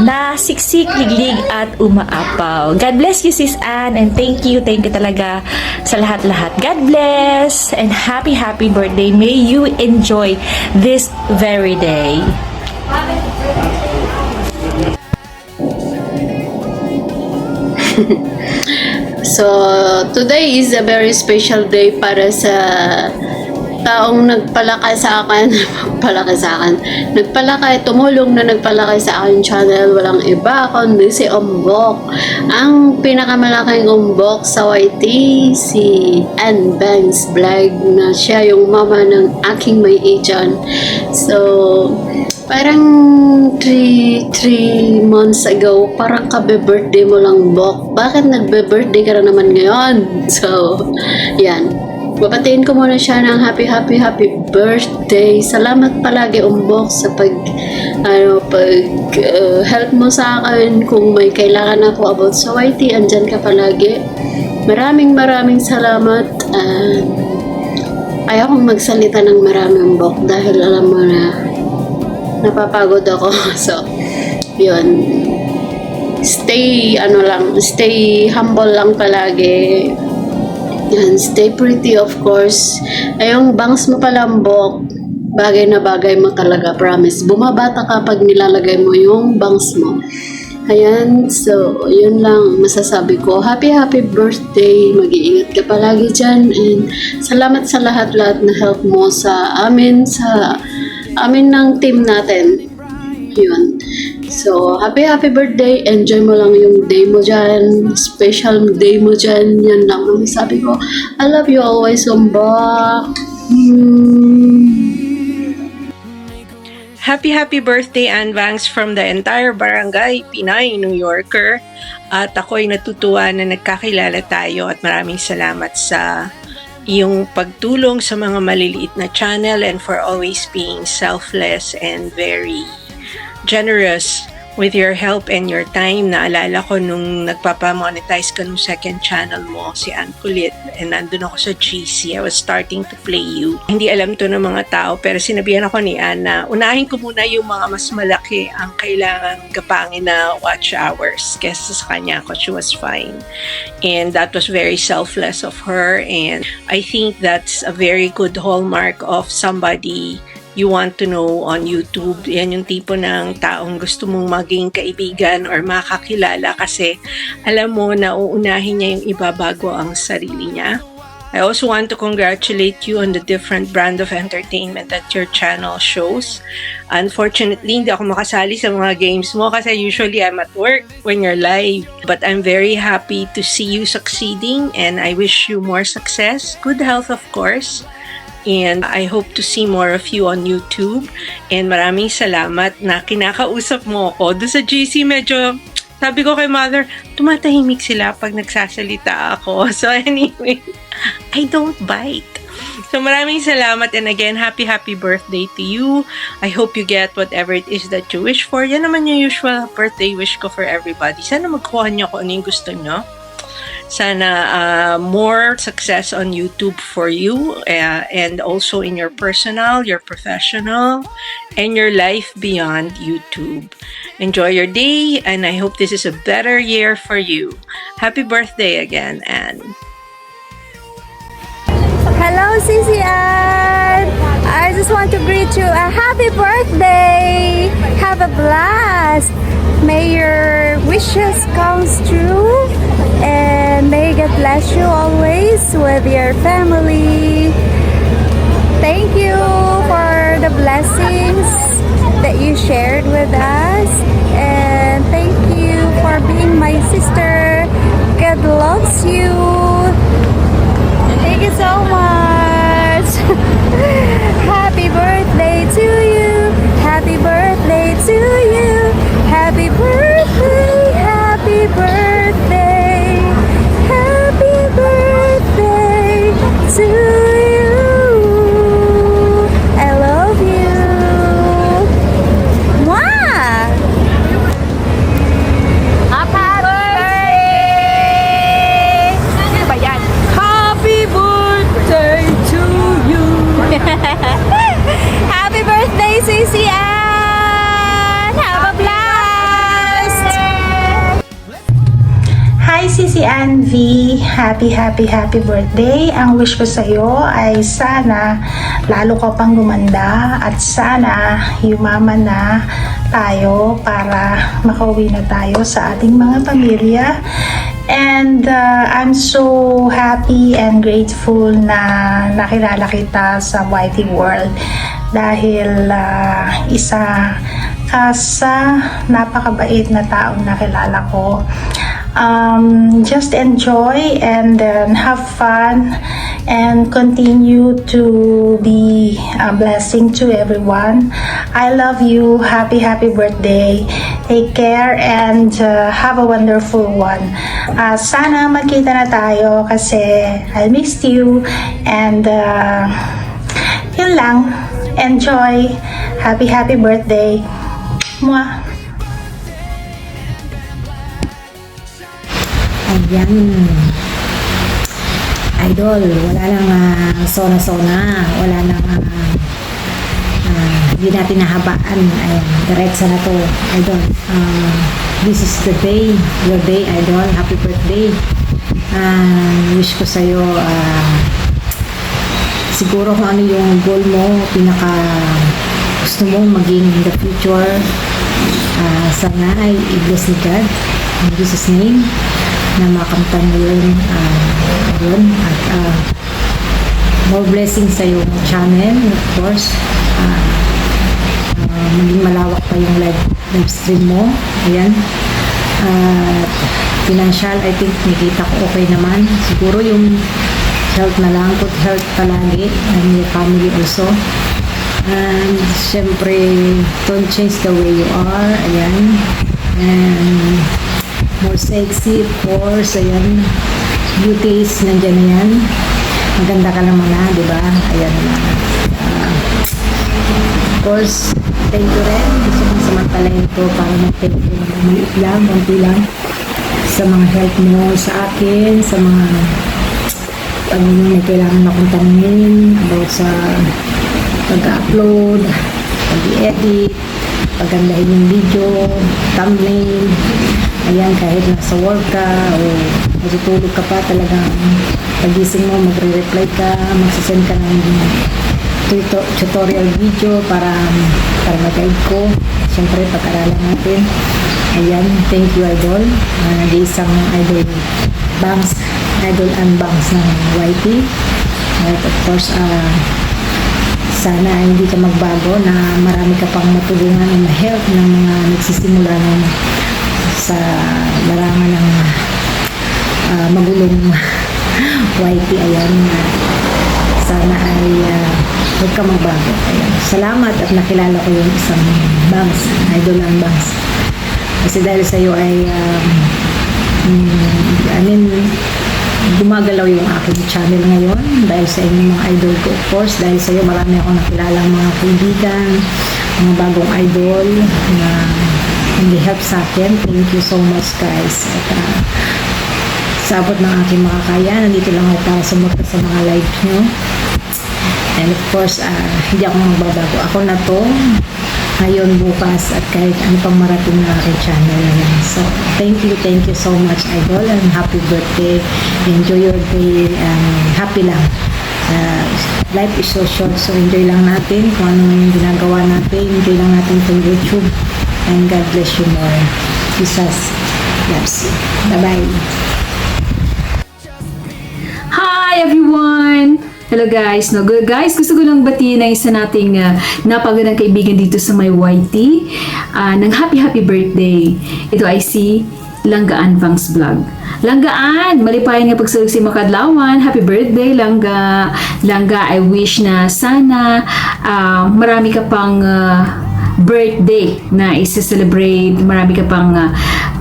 na siksik, liglig at umaapaw. God bless you, Sis Anne, and thank you talaga sa lahat-lahat. God bless and happy birthday. May you enjoy this very day.
So, today is a very special day para sa taong nagpalaki sa akin, tumulong na nagpalaki sa akin channel, walang iba kundi si Umbok. Ang pinakamalaking Umbok sa YT, si Anne Banks Vlog, na siya yung mama ng aking may agent. So, parang 3 months ago, parang kabe-birthday mo lang, Bok. Bakit nagbe-birthday ka na naman ngayon? So, yan. Babatiin ko muna siya ng happy birthday. Salamat palagi, Umbok, sa help mo sa akin. Kung may kailangan ako about sa YT, andyan ka palagi. Maraming salamat. Ayaw kong magsalita ng marami, Umbok, dahil alam mo na napapagod ako. So, yun. Stay humble lang palagi. Yan, stay pretty, of course. Yung bangs mo palambok, bagay na bagay mo talaga, promise. Bumabata ka pag nilalagay mo yung bangs mo. Ayan, so, yun lang masasabi ko. Happy birthday. Mag-iingat ka palagi dyan. And salamat sa lahat-lahat na help mo sa amin ng team natin. Yun. So, happy birthday. Enjoy mo lang yung day mo dyan. Special day mo dyan. Yan lang ang sabi ko. I love you always, Umbok.
Happy birthday, Anne Vangs, from the entire barangay, Pinay, New Yorker. At ako'y natutuwa na nagkakilala tayo at maraming salamat sa iyong pagtulong sa mga maliliit na channel and for always being selfless and very generous with your help and your time. Naalala ko nung nagpapamonetize ka nung second channel mo, si Ann Kulit, and nandun ako sa GC. I was starting to play you. Hindi alam to ng mga tao, pero sinabihan ako ni Ann na unahin ko muna yung mga mas malaki ang kailangan kapangin na watch hours kesa sa kanya ako. She was fine. And that was very selfless of her, and I think that's a very good hallmark of somebody you want to know on YouTube. Yan yung tipo ng taong gusto mong maging kaibigan or makakilala kasi alam mo na uunahin niya yung iba bago ang sarili niya. I also want to congratulate you on the different brand of entertainment that your channel shows. Unfortunately, hindi ako makasali sa mga games mo kasi usually I'm at work when you're live. But I'm very happy to see you succeeding and I wish you more success, good health of course. And I hope to see more of you on YouTube. And maraming salamat na kinakausap mo ako. Doon sa GC medyo, sabi ko kay mother, tumatahimik sila pag nagsasalita ako. So anyway, I don't bite. So maraming salamat and again, happy birthday to you. I hope you get whatever it is that you wish for. Yan naman yung usual birthday wish ko for everybody. Sana magkuha niyo kung ano yung gusto niyo. Sana more success on YouTube for you and also in your personal, your professional, and your life beyond YouTube. Enjoy your day and I hope this is a better year for you. Happy birthday again, Anne.
Hello, Sisian! I just want to greet you a happy birthday! Have a blast! May your wishes come true and may God bless you always with your family. Thank you for the blessings that you shared with us and thank you for being my sister. God loves you. Thank you so much. Happy birthday to you. Happy birthday to you. Happy birthday. Happy birthday. Happy birthday to you. I love you. Mwah! Happy birthday! Ano ba yan? Happy birthday to you. Happy birthday, Sisi Ann. Have a blast.
Hi, Sisi Ann V. Happy birthday. Ang wish ko sa iyo ay sana lalo ka pang gumanda at sana yumaman na tayo para makauwi na tayo sa ating mga pamilya. And I'm so happy and grateful na nakilala kita sa YT World dahil isa ka sa napakabait na taong nakilala ko. Just enjoy and have fun and continue to be a blessing to everyone. I love you. Happy birthday. Take care and have a wonderful one. Sana magkita na tayo kasi I missed you and yun lang. Enjoy. Happy birthday. Mwah.
Ayan. Idol, wala nang sona-sona, wala nang hindi natin nahabaan. Ayan, diretso na to, Idol. This is the day, your day, Idol. Happy birthday. Wish ko sa'yo, siguro kung ano yung goal mo, pinaka gusto mong maging in the future. Sana ay i-bless ni God in Jesus' name na makamtan mo yun at more blessings sa iyong channel, of course. Maging malawak pa yung live stream mo. Ayan. Financial, I think nakita ko okay naman. Siguro yung health na lang, good health palagi and your family also. And syempre, don't change the way you are. Ayan. And more sexy, of course. Ayan. Beauties, nandyan na yan. Maganda ka naman na, di ba? Ayan na. Of course, thank you rin. Gusto kong samantalayin ito para mag-thank you naman. Maliit lang, munti lang. Sa mga help mo sa akin, sa mga pag may kailangan akong tanungin about sa pag-upload, pag-edit, pagandahin yung video, thumbnail. Ayan, kahit nasa work ka o matutulog ka pa, talagang pagising mo, magre-reply ka, magsasend ka ng tutorial video para mag-guide ko. Siyempre, pag-aralan natin. Ayan, thank you, Idol. Nag-iisang Idol Bangs, Idol and Bangs ng YT. At of course, sana hindi ka magbago na marami ka pang matulungan and help ng mga nagsisimula ng sa larangan ng magulong YT. Ayan, sana ay huwag ka magbago. Ayan. Salamat at nakilala ko yung isang Bangs, Idol and Bangs. Kasi dahil sa iyo ay gumagalaw yung aking channel ngayon dahil sa inyong mga idol ko. Of course, dahil sa iyo marami akong nakilala mga kaibigan, mga bagong idol na nag-help sa akin. Thank you so much, guys. At sa abot ng aking makakaya, nandito lang ako para sumunod sa mga live nyo. And of course, hindi ako magbabago. Ako na to ngayon, bukas, at kahit ano pang marating na aking channel. So, thank you so much, Idol, and happy birthday. Enjoy your day, happy lang. Life is so short, so enjoy lang natin kung ano yung ginagawa natin. Enjoy lang natin itong YouTube, and God bless you more. Jesus loves you. Bye-bye.
Hi everyone! Hello guys, gusto ko lang batiin ang isa nating napagandang kaibigan dito sa my YT ng happy birthday. Ito ay si Langgaan Bangs Vlog. Langgaan, malipayan nga pagsulog si Makadlawan. Happy birthday, Langga. Langga, I wish na sana marami ka pang birthday na isa-celebrate, marami ka pang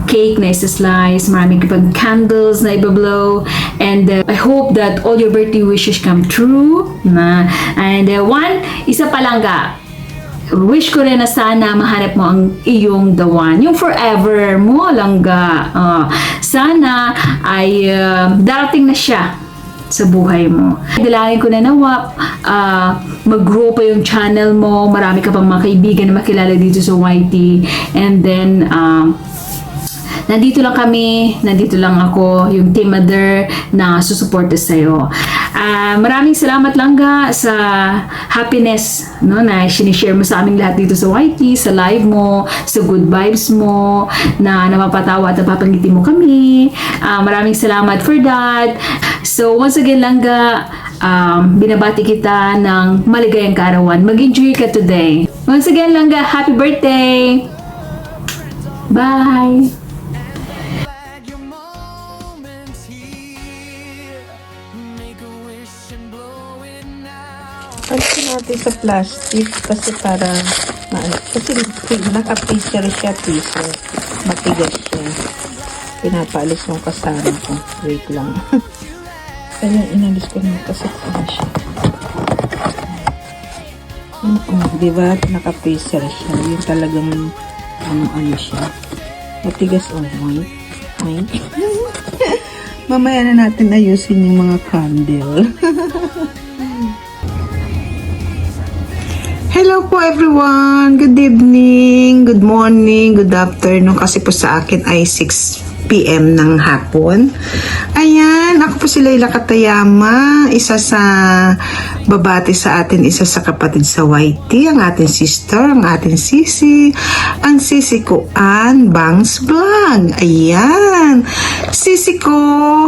cake na isa-slice, marami ka pang candles na ibablow, and I hope that all your birthday wishes come true. And isa pa lang wish ko rin na sana mahanap mo ang iyong the one, yung forever mo, Langga. Sana ay darating na siya sa buhay mo. Dalangin ko na nawa mag-grow pa yung channel mo, marami ka pang mga kaibigan na makilala dito sa YT, and then nandito lang kami, nandito lang ako, yung team mother na susuporta sa'yo. Maraming salamat, Langga, sa happiness na sinishare mo sa aming lahat dito sa YT, sa live mo, sa good vibes mo, na napapatawa at napapangiti mo kami. Maraming salamat for that. So, once again, Langga, binabati kita ng maligayang kaarawan. Mag-enjoy ka today. Once again, Langga, happy birthday! Bye!
Alisin natin sa plastic kasi para kasi naka-freezer siya, piso. Matigas siya. Pinapaalis yung kasama ko. Wait lang. Kaya inalis ko na kasi siya. Diba? Naka-freezer siya. Yung talagang ano siya. Matigas white. Mamaya na natin ayusin yung mga candle. Hello po everyone! Good evening, good morning, good afternoon kasi po sa akin ay 6 p.m. ng hapon. Ayan, ako po si Layla Katayama, isa sa babati sa atin, isa sa kapatid sa YT, ang ating sister, ang ating sisi, ang sisi ko, Ann Bangs Vlog. Ayan, sisi ko,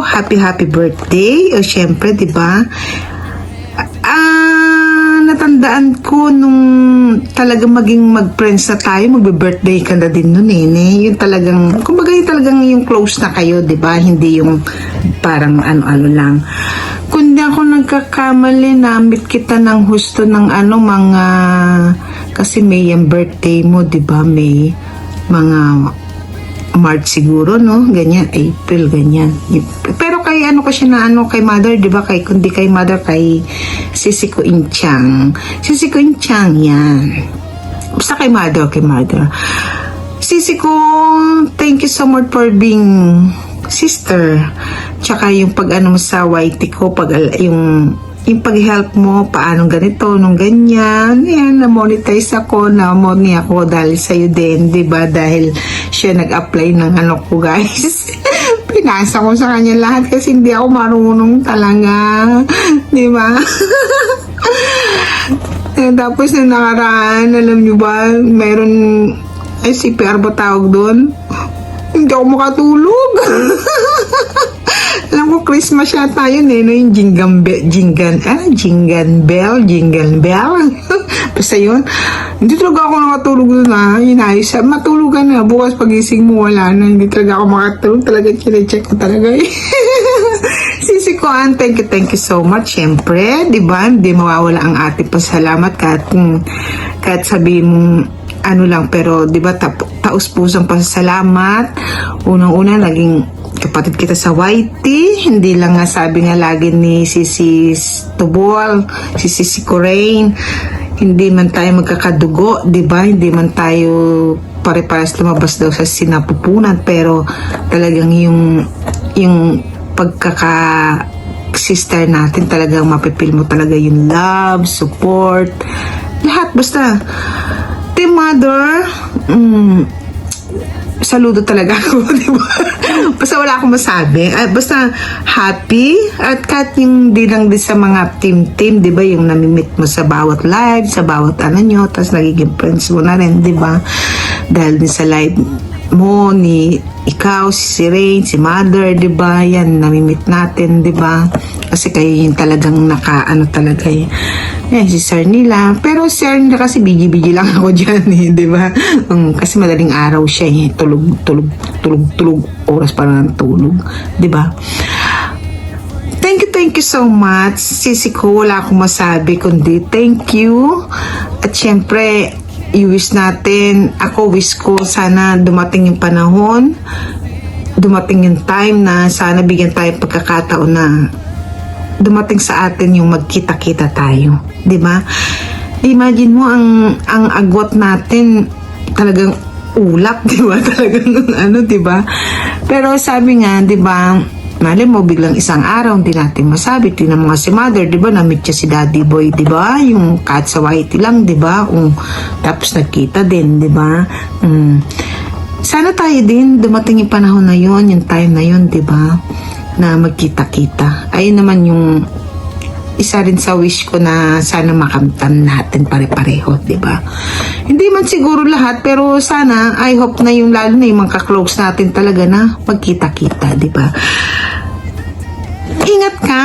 happy birthday. O syempre, diba? Natandaan ko nung talagang maging mag-friends na tayo, magbe-birthday ka na din nun yung talagang, kumbaga yung talagang yung close na kayo, diba? Hindi yung parang ano-ano lang. Kundi ako nagkakamali, namit kita ng husto ng mga, kasi may yung birthday mo, diba? May mga March siguro, no? Ganyan, April, ganyan. Pero kay ko siya na kay mother, di ba? Kundi kay mother, kay Sisi ko Inchang. Sisi ko Inchang, yan. Basta kay mother. Sisi ko, thank you so much for being sister. Tsaka yung pag mo sa YT ko, yung pag-help mo, paano ganito, nung ganyan. Yan, na-monetize ako, na-money ako dahil sa'yo din, diba? Dahil siya nag-apply ng ko, guys. Pinasa ko sa kanya lahat kasi hindi ako marunong talaga. Diba?
Tapos na nakaraan, alam nyo ba, mayroon, ay CPR ba tawag doon? Hindi ako makatulog. Alam ko, Christmas yata yun no? Yung jingle bell. Basta yun. Hindi talaga ako nakatulog doon Inayos. Matulugan na. Bukas pagising mo, wala na. Hindi talaga ako makatulog. Talaga, kine-check ko talaga Sisi ko, thank you so much. Siyempre, di ba? Hindi mawawala ang ating pasalamat kahit sabihin mong ano lang, pero di ba taus-pusang pasalamat. Unang-una, naging kapatid kita sa YT. Hindi lang nga sabi nga lagi ni Sisi Tubol, si Sisi Corain, hindi man tayo magkakadugo, di ba? Hindi man tayo pare-pares lumabas daw sa sinapupunan, pero talagang yung pagkaka-sister natin, talagang mapipil mo talaga yung love, support, lahat. Basta Team Mother, saludo talaga ako, di ba? Basta wala akong masabi. Basta happy. At kahit yung di lang din sa mga team, di ba? Yung namimit mo sa bawat live, sa bawat ano nyo, tapos nagiging friends mo na rin, di ba? Dahil din sa live mo, ni ikaw, si Rain, si Mother, di ba? Yan, namimit natin, di ba? Kasi kayo yung talagang talaga si Sir nila. Pero Sir nila kasi bigi-bigi lang ako dyan di ba? Kasi madaling araw siya tulog oras para ng tulog, di ba? Thank you so much. Sisi ko, wala akong masabi kundi thank you. At syempre, i-wish natin, wish ko sana dumating yung panahon, dumating yung time na sana bigyan tayo pagkakataon na dumating sa atin yung magkita-kita tayo, di ba? Imagine mo ang agwat natin talagang ulap, di ba? Talagang di ba? Pero sabi nga, di ba, mali mo biglang isang araw hindi natin masabi. Tingnan mo nga si Mother, di ba? Na-meet siya si Daddy Boy, di ba? Yung kahit sa YT lang, di ba? Tapos nagkita din, di ba? Sana tayo din dumating yung panahon na yun, yung time na yun, di ba? Na magkita-kita. Ayun naman yung isa rin sa wish ko na sana makamtan natin pare-pareho, di ba? Hindi man siguro lahat, pero sana, I hope na yung lalo na yung mga ka-close natin talaga na magkita-kita, di ba? Ingat ka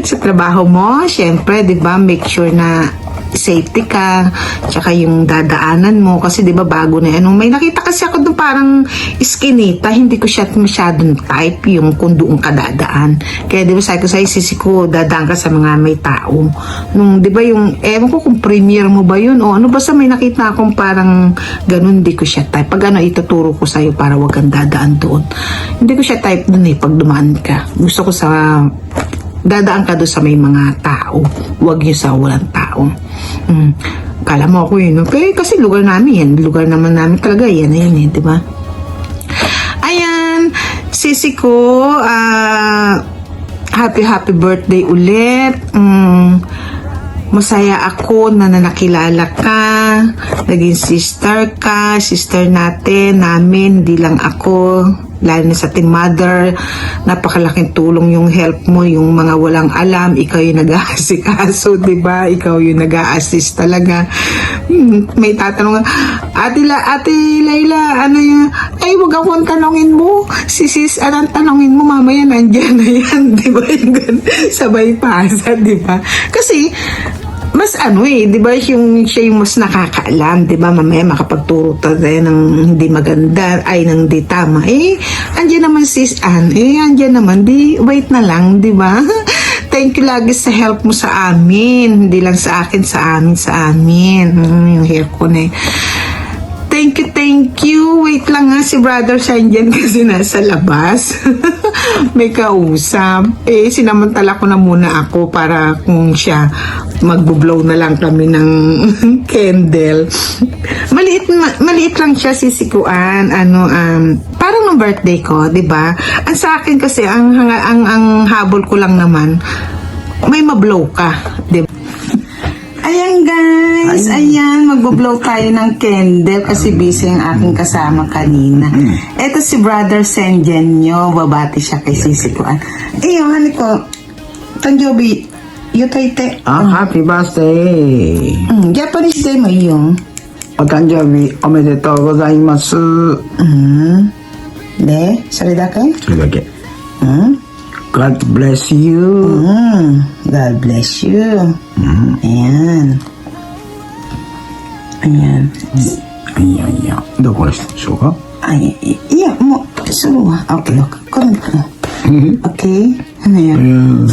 sa trabaho mo, syempre, di ba? Make sure na safety ka, tsaka yung dadaanan mo, kasi di ba bago na may nakita kasi ako doon parang iskinita, hindi ko siya masyadong type yung kung doon ka dadaan. Kaya di ba sabi ko sa'yo, Sisi ko, dadaan ka sa mga may tao. Di ba yung, ewan ko kung premiere mo ba yun, o basta may nakita akong parang ganun, hindi ko siya type. Pag ituturo ko sa'yo para wag kang dadaan doon. Hindi ko siya type doon pag dumaan ka. Gusto ko sa dadaan ka doon sa may mga tao, wag yung sa walang tao. Kala mo ako kasi lugar namin yan, lugar naman namin talaga yan di ba? Ayan, Sisi ko, happy birthday ulit. Masaya ako na nakilala ka, naging sister natin, namin, hindi lang ako, lalo na sa Team Mother. Napakalaking tulong yung help mo, yung mga walang alam, ikaw yung nag-aasikaso, diba? Ikaw yung nag-a-assist talaga. May tatanong, Ate Layla, ano yun? Ay, wag akong tanongin mo. Sis, anong tanongin mo? Mamaya nandiyan na yan, diba? Sabay pasa, diba? Kasi, mas di ba yung siya yung mas nakakaalam, di ba? Mamaya makapagturo tayo ng hindi maganda, ng hindi tama. Andiyan naman sis Ann, andiyan naman, wait na lang, di ba? Thank you lagi sa help mo sa amin, hindi lang sa akin, sa amin. Yung hair ko na Thank you. Wait lang si brother Sanjan kasi nasa labas. May kausap. Sinamantala ko na muna ako para kung siya magbo-blow na lang kami ng candle. Maliit lang siya, sisikuan. Parang ng birthday ko, di ba? Ang sa akin kasi, ang habol ko lang naman, may mablow ka, di ba? Ayan guys, magbo-blow tayo ng candle kasi busy ang aking kasama kanina. Ito si brother Senjen nyo, babati siya kay Sisi ko. Hani ko, Tanjobi, Yutaite.
Happy birthday.
Japanese day mo yung.
お誕生日おめでとうございます。
で、それだけ？
それだけ。God bless you.
God bless you. Ayan. Ayan.
Ayan. どこでしょうか？
いや、もう、それは、okay, okay. これか。Okay? Ayan.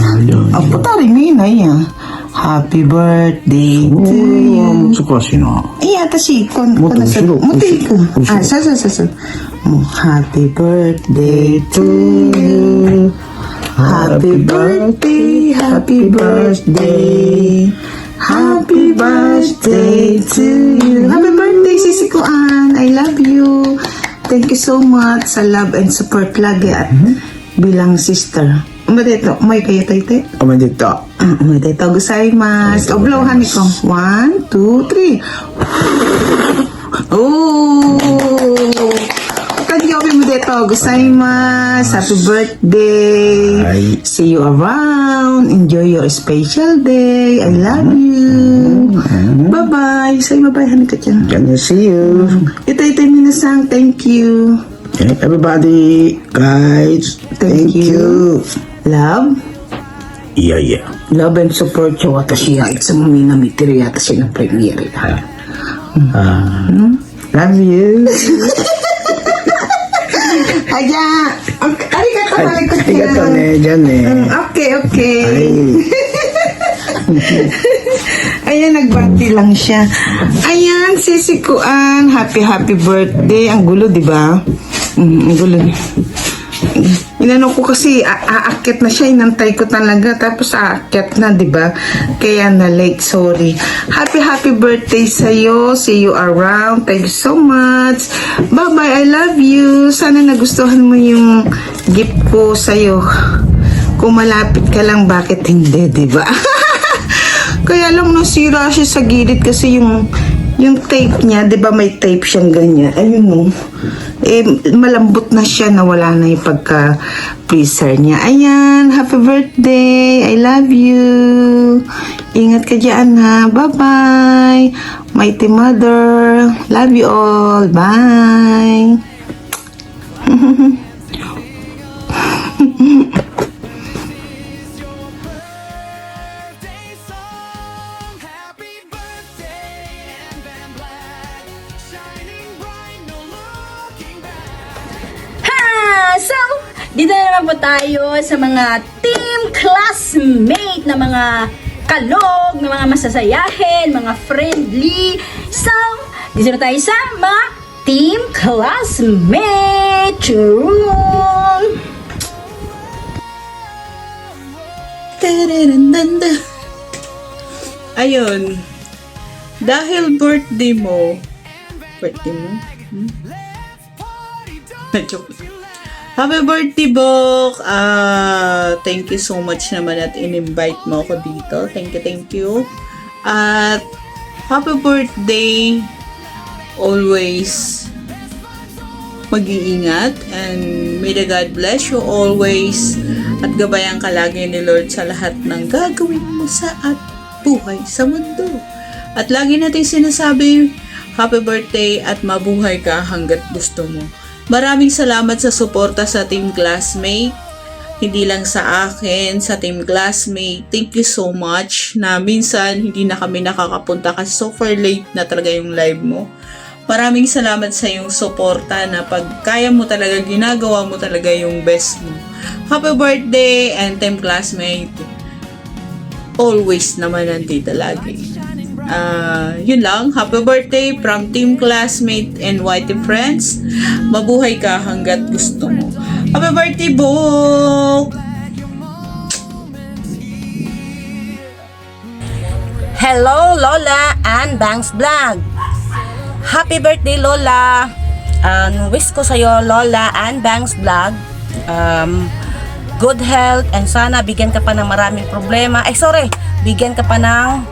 Putari mo na yan. Happy birthday to you.
難しいな。
いや、私、この
もっと後ろ。
もっといく。そう。もう、Happy birthday to you. Happy birthday, happy birthday. Happy birthday to you. Happy birthday, Sisi Kuan. I love you. Thank you so much sa love and support lagi at bilang sister. Umadeto, may kayo tayo.
おめでとう。
おめでとうございます。Oblohan ko. 1, 2, 3. Oh! Tanyobi mo dito. Gozaimasu. Happy birthday. See you around. Enjoy your special day. I love you. Bye-bye. Say bye-bye, Hanika chan.
Can you see you?
Ito minasang. Thank you.
Everybody, guys, thank you.
Love?
Yeah.
Love and support yo watashi ya itsumo minamite ru watashi no premiere.
Love you.
Aja. Arigato,
Arigato ne, dyan ne.
Okay. Ayan, nag-birthday lang siya. Ayan, Sisi Kuan. Happy birthday. Ang gulo, di ba? Ang gulo. Inano ko kasi, aakyat na siya. Inantay ko talaga. Tapos aakyat na, di ba? Kaya na late, sorry. Happy birthday sa'yo. See you around. Thank you so much. Bye-bye. I love you. Sana nagustuhan mo yung gift ko sa'yo. Kung malapit ka lang, bakit hindi, di ba? Kaya lang nasira siya sa gilid kasi yung tape niya, 'di ba may tape siyang ganyan. Ayun no. Malambot na siya, nawala na yung pagka freezer niya. Ayan, happy birthday. I love you. Ingat ka diyan ha. Bye-bye. Mighty mother. Love you all. Bye.
So, dito na naman po tayo sa mga team classmate na mga kalog, na mga masasayahin, mga friendly. So, dito na tayo sa mga team classmate. Churung!
Ayun. Dahil birthday mo. Joke. Happy birthday, Bok! Thank you so much naman at in-invite mo ako dito. Thank you. At happy birthday. Always mag-iingat and may the God bless you always at gabayan ka lagi ni Lord sa lahat ng gagawin mo sa at buhay sa mundo. At lagi natin sinasabi, happy birthday at mabuhay ka hanggat gusto mo. Maraming salamat sa suporta sa team classmate. Hindi lang sa akin, sa team classmate. Thank you so much na minsan hindi na kami nakakapunta kasi super late na talaga yung live mo. Maraming salamat sa iyong suporta na pag kaya mo talaga, ginagawa mo talaga yung best mo. Happy birthday and team classmate. Always naman nandito lagi. Yun lang. Happy birthday from team classmate and Whitey friends. Mabuhay ka hanggat gusto mo. Happy birthday, Bok!
Hello, Lola and Bangs Vlog. Happy birthday, Lola. Wish ko sa'yo, Lola and Bangs Vlog, good health and sana bigyan ka pa ng maraming problema. Bigyan ka pa ng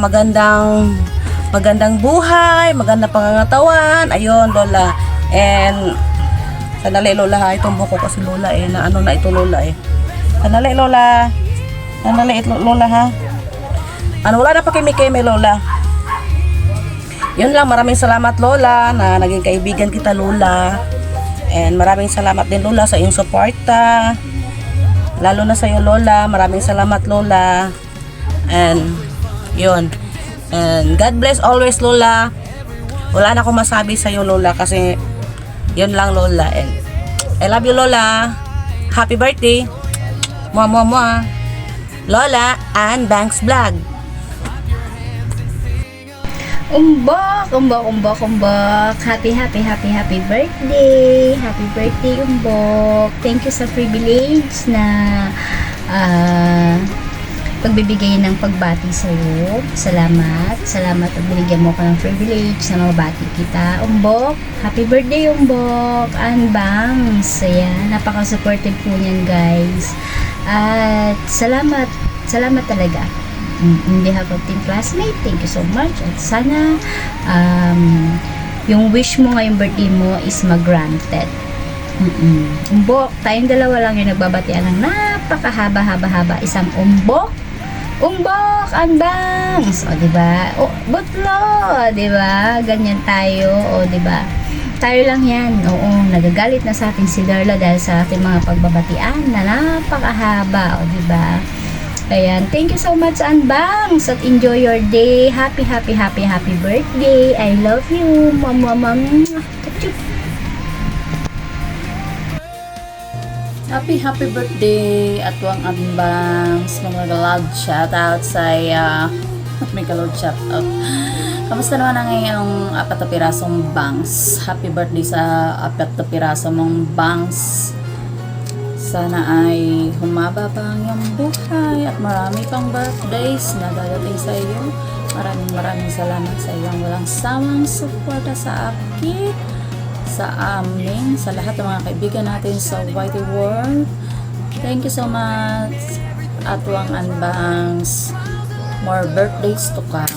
magandang buhay, magandang pangangatawan. Ayun, Lola. And sandali, Lola ha, itong buko kasi Lola na ano na ito, Lola Sandali, Lola. Ang maliit, Lola, ha? Ano, wala na pa keme-keme, Lola. Yun lang, maraming salamat, Lola, na naging kaibigan kita, Lola. And maraming salamat din, Lola, sa iyong suporta. Lalo na sa iyo, Lola. Maraming salamat, Lola. And, yun. And God bless always, Lola. Wala na akong masabi sa iyo, Lola, kasi yun lang, Lola. And I love you, Lola. Happy birthday. Mwah, mwah, mwah. Lola and Banks Vlog.
Umbok, umbok, umbok, umbok. Happy birthday. Happy birthday, Umbok. Thank you sa privilege na pagbibigay ng pagbati sa iyo. Salamat. Salamat at binigyan mo ko ng privilege na mabati kita. Umbok, happy birthday, Umbok. And Bangs. Ayan, napaka-supportive po niyan, guys. At salamat talaga. In behalf of Team Classmate, thank you so much. At sana yung wish mo ngayong birthday mo is mag-granted. Umbok, tayong dalawa lang yung nagbabatian ng napakahaba-haba-haba. Isang umbok and Bangs. O, diba? O, butlo, diba? Ganyan tayo, o, diba? Tayo lang yan. Oo, nagagalit na sa atin si Darla dahil sa ating mga pagbabatian na napakahaba, o, diba? Ayan, thank you so much, Anbangs, at enjoy your day. Happy birthday. I love you. Mama.
Happy birthday at tuwang Anbangs. Mga love shoutout sa mega love shoutout. Kamusta naman ang iyong 4 na pirasong bangs? Happy birthday sa 4 na pirasong mong bangs. Sana ay humaba pa ang iyong buhay at marami pang birthdays na dadating sa iyo. Maraming salamat sa iyong walang sawang suporta sa akin, sa amin, sa lahat ng mga kaibigan natin sa Whitey World. Thank you so much, Atuang Anbangs. More birthdays to come.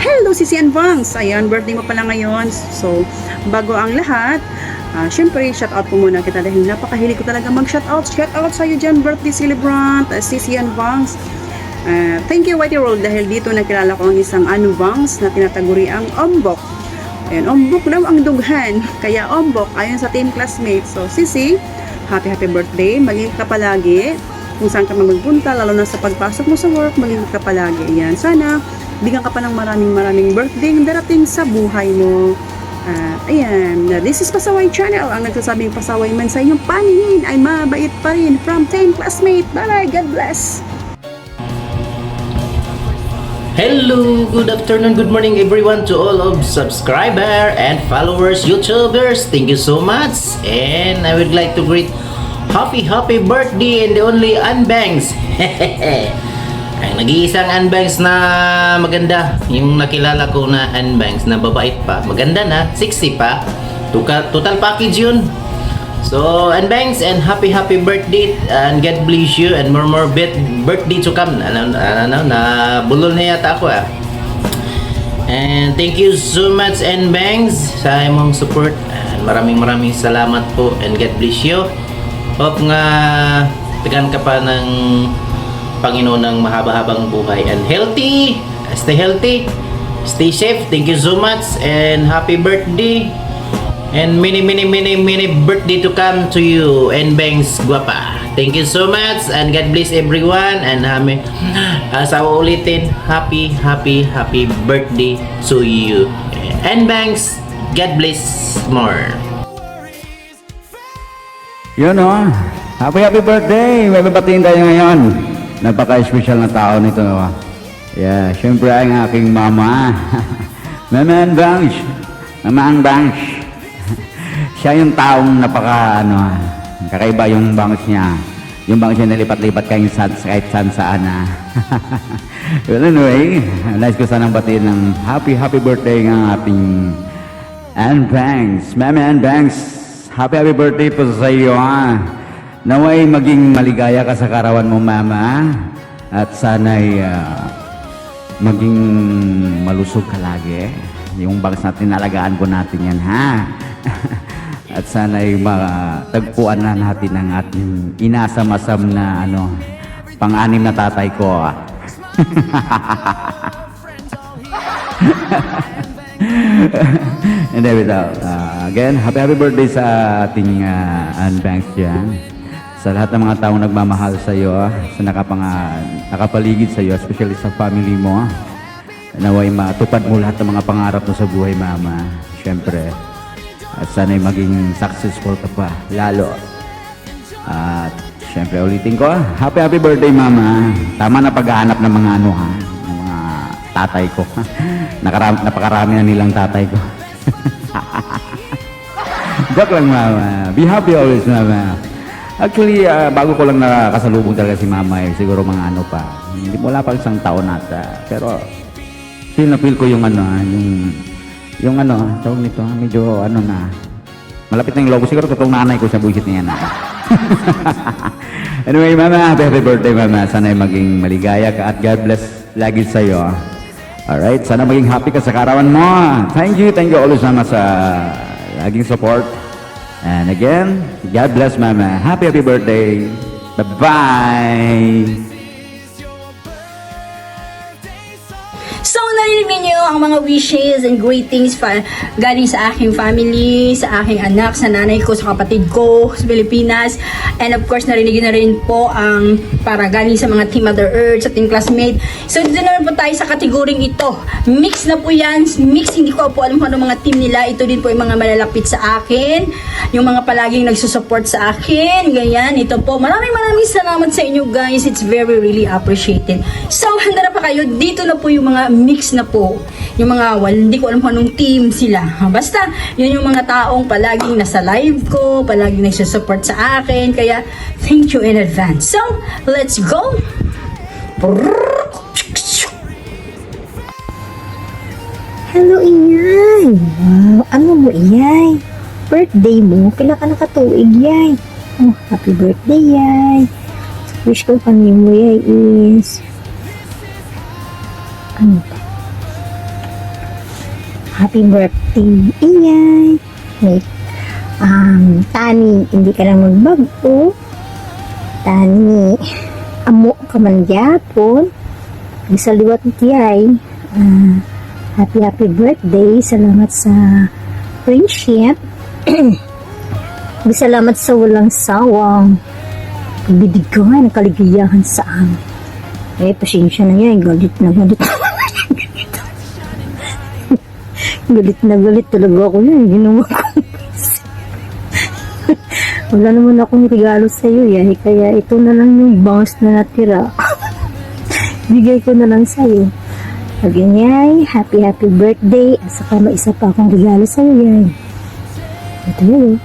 Hello, Sisi Anbangs! Ayan, birthday mo pala ngayon. So, bago ang lahat, syempre, shoutout po muna kita dahil napakahilig ko talaga mag-shoutout. Shoutout sa'yo dyan, birthday celebrant, Sisi Anbangs. Thank you, Whitey World, dahil dito nakilala ko ang isang Anbangs na tinataguri ang Umbok. Ayan, Umbok daw ang dughan. Kaya Umbok, ayon sa Team Classmates. So, Sisi, happy birthday. Maging ka palagi. Kung saan ka magpunta, lalo na sa pagpasok mo sa work, maging ka palagi. Ayan, sana bigyan ka pa ng maraming birthday darating sa buhay mo. Ayan, this is Pasaway Channel. Ang nagsasabing pasaway man sa inyong paningin ay mabait pa rin. From Team Classmate. Bye-bye. God bless.
Hello, good afternoon, good morning everyone to all of subscriber and followers, YouTubers. Thank you so much. And I would like to greet happy birthday and the only Anbangs. Ang nag-iisang Anbangs na maganda, yung nakilala ko na Anbangs na babait pa, maganda na, sexy pa, total package yun. So Anbangs, and happy birthday and God bless you and more birthday to come. Na bulol na yata ako And thank you so much Anbangs sa imong support. And maraming salamat po and God bless you. Hope nga tagan ka pa ng Panginoon ng mahaba-habang buhay and healthy. Stay healthy. Stay safe. Thank you so much and happy birthday. And many birthday to come to you, Anbangs Guapa. Thank you so much and God bless everyone and sa ulitin, happy birthday to you. Anbangs, God bless more.
Yun o. Happy birthday! May babatiin tayo ngayon. Napaka-special na tao nito. Yeah, syempre ang aking mama. Mama Anbangs. Mama Anbangs. Siya yung taong kakaiba yung bangs niya. Yung bangs niya nalipat-lipat kahit saan na. Well, anyway, nice ko sanang batiin ng happy birthday ng ating Anbangs. Mama Anbangs, happy birthday po sa iyo Naway maging maligaya ka sa karawan mo, Mama. At sana'y maging malusog ka lagi. yung bangs natin, nalagaan po natin yan, ha? At sana'y matagpuan na natin ang ating inasamasam na pang-anim na tatay ko. And there we go. Again, happy birthday sa ating Ann Banks dyan. Sa lahat ng mga taong nagmamahal sa iyo, sa nakapaligid sa iyo, especially sa family mo. Naway matupad mo lahat ng mga pangarap mo sa buhay, Mama. Siyempre. At sana'y maging successful ka pa, lalo. At siyempre ulitin ko, happy birthday, Mama. Tama na paghahanap ng mga ng mga tatay ko. Napakarami na nilang tatay ko. Joke lang, Mama. Be happy always, Mama. Actually, bago ko lang nakasalubong talaga si Mama, siguro mga pa. Hindi wala pa isang taon nata. Pero feel ko yung tawag nito, medyo na. Malapit na yung logo. Siguro totoong nanay ko sa buwisit niya na. Anyway, Mama, happy birthday, Mama. Sana'y maging maligaya ka at God bless lagi sa'yo. Alright, sana maging happy ka sa karawan mo. Thank you always, Mama, sa laging support. And again, God bless, Mama. Happy birthday. Bye-bye.
So, narinig niyo ang mga wishes and greetings galing sa aking family, sa aking anak, sa nanay ko, sa kapatid ko, sa Pilipinas. And of course, narinig na rin po ang para galing sa mga Team Mother Earth, sa Team Classmate. So, dito na rin po tayo sa kategoring ito. Mix na po yan. Mix, hindi ko po alam kung ano mga team nila. Ito din po yung mga malalapit sa akin. Yung mga palaging nagsusupport sa akin. Ganyan, ito po. Maraming salamat sa inyo, guys. It's very really appreciated. So, handa na pa kayo. Dito na po yung mga mix na po. Yung mga, hindi ko alam kung anong team sila. Basta, yun yung mga taong palaging nasa live ko, palaging nagsusupport sa akin. Kaya, thank you in advance. So, let's go!
Hello, Iyay! Wow, ano mo, Iyay? Birthday mo, pila ka nakatuig, Yay. Oh, happy birthday, Yay. Wish ko kami mo, Yay, is... Ano ba? Happy birthday, Iyay. May, Tani, hindi ka lang magbago. Tani, amo ka man yapon. Isa liwat Yay. Happy birthday. Salamat sa friendship. Salamat sa walang sawang pagbibigay ng kaligayahan sa amin. Pasensya na yan. Galit na galit. Galit na galit talaga ako yan. Ginawa ko. Wala naman akong regalo sa iyo, Yay. Kaya ito na lang yung bangs na natira. Bigay ko na lang sa iyo. Again, Yay, happy birthday. At saka may isa pa akong regalo sa iyo, Yay. Ito yun.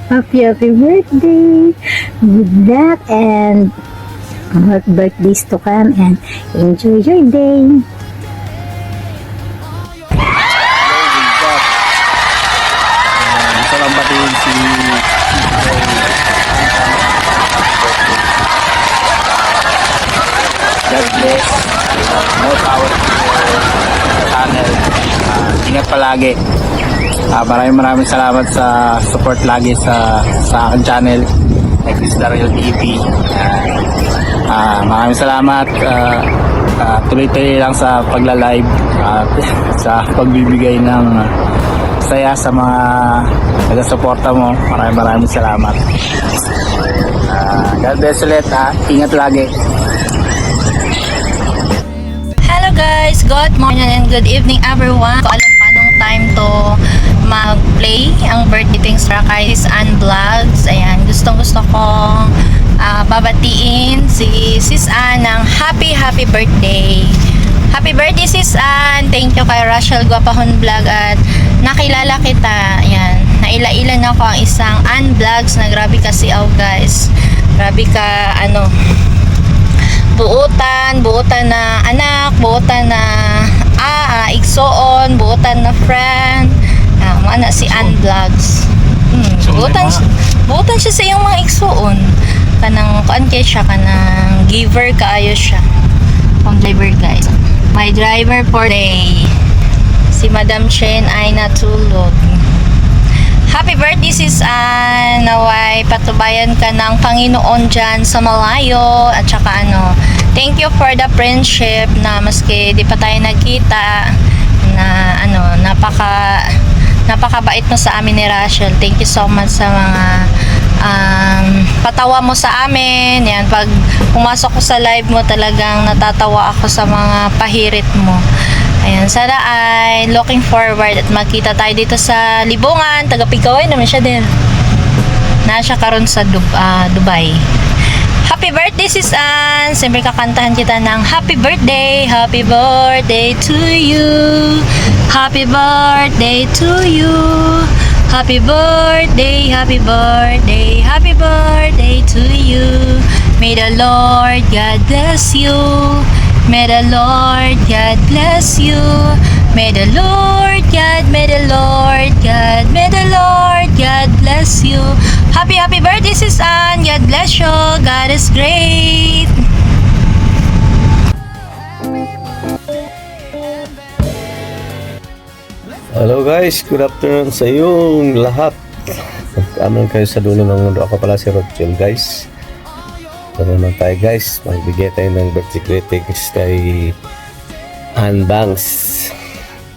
Happy birthday. Good luck and more birthdays to come and enjoy your day.
Gusto lang batiin si God bless. More power to your channel. Ingat palagi. Maraming salamat sa support lagi sa aking channel, Chris Dario TV. Maraming salamat. Tuloy-tuloy lang sa pagla-live at sa pagbibigay ng saya sa mga taga-suporta mo. Maraming salamat. God bless ulit. Ingat lagi.
Hello guys, good morning and good evening everyone. Kung alam pa nung time to mag-play ang birthday things para kay Sis Ann Vlogs. Ayan, gustong kong babatiin si Sis Ann ng happy birthday. Happy birthday, Sis Ann! Thank you kay Rachel Guapahon Vlog at nakilala kita. Ayan, naila-ilan ako ang isang Ann Vlogs na grabe kasi guys. Grabe ka, buutan na anak, buutan na igsoon, buutan na friend. Mana si Ann Vlogs. Buutan siya sa iyong mga igsoon. Kanang kuan kay siya, kanang giver kaayo siya. Pang giver guys. My driver for day. Si Madam Chen ay natulog. Happy birthday sis Ann. Naway patubayan ka ng Panginoon dyan sa malayo. At saka thank you for the friendship na maski di pa tayo nagkita na napakabait mo sa amin ni Rachel. Thank you so much sa mga patawa mo sa amin. Yan, pag pumasok ko sa live mo talagang natatawa ako sa mga pahirit mo. Ayan, sana ay looking forward at makita tayo dito sa Libungan. Taga-Pigaway naman siya din. Nasa karon sa Dubai. Happy birthday sis Ann. Siyempre kakantahan kita ng happy birthday. Happy birthday to you. Happy birthday to you. Happy birthday, happy birthday, happy birthday to you. May the Lord God bless you. May the Lord God bless you. May the Lord God, may the Lord God, may the Lord God bless you. Happy birthday sis Ann. God bless you. God is great.
Hello guys, good afternoon sa iyong lahat. Magkaaman kayo sa dulo ng mundo. Ako pala si Rochelle guys. Ito naman tayo guys. Magbigay tayo ng birthday greetings kay Ann Banks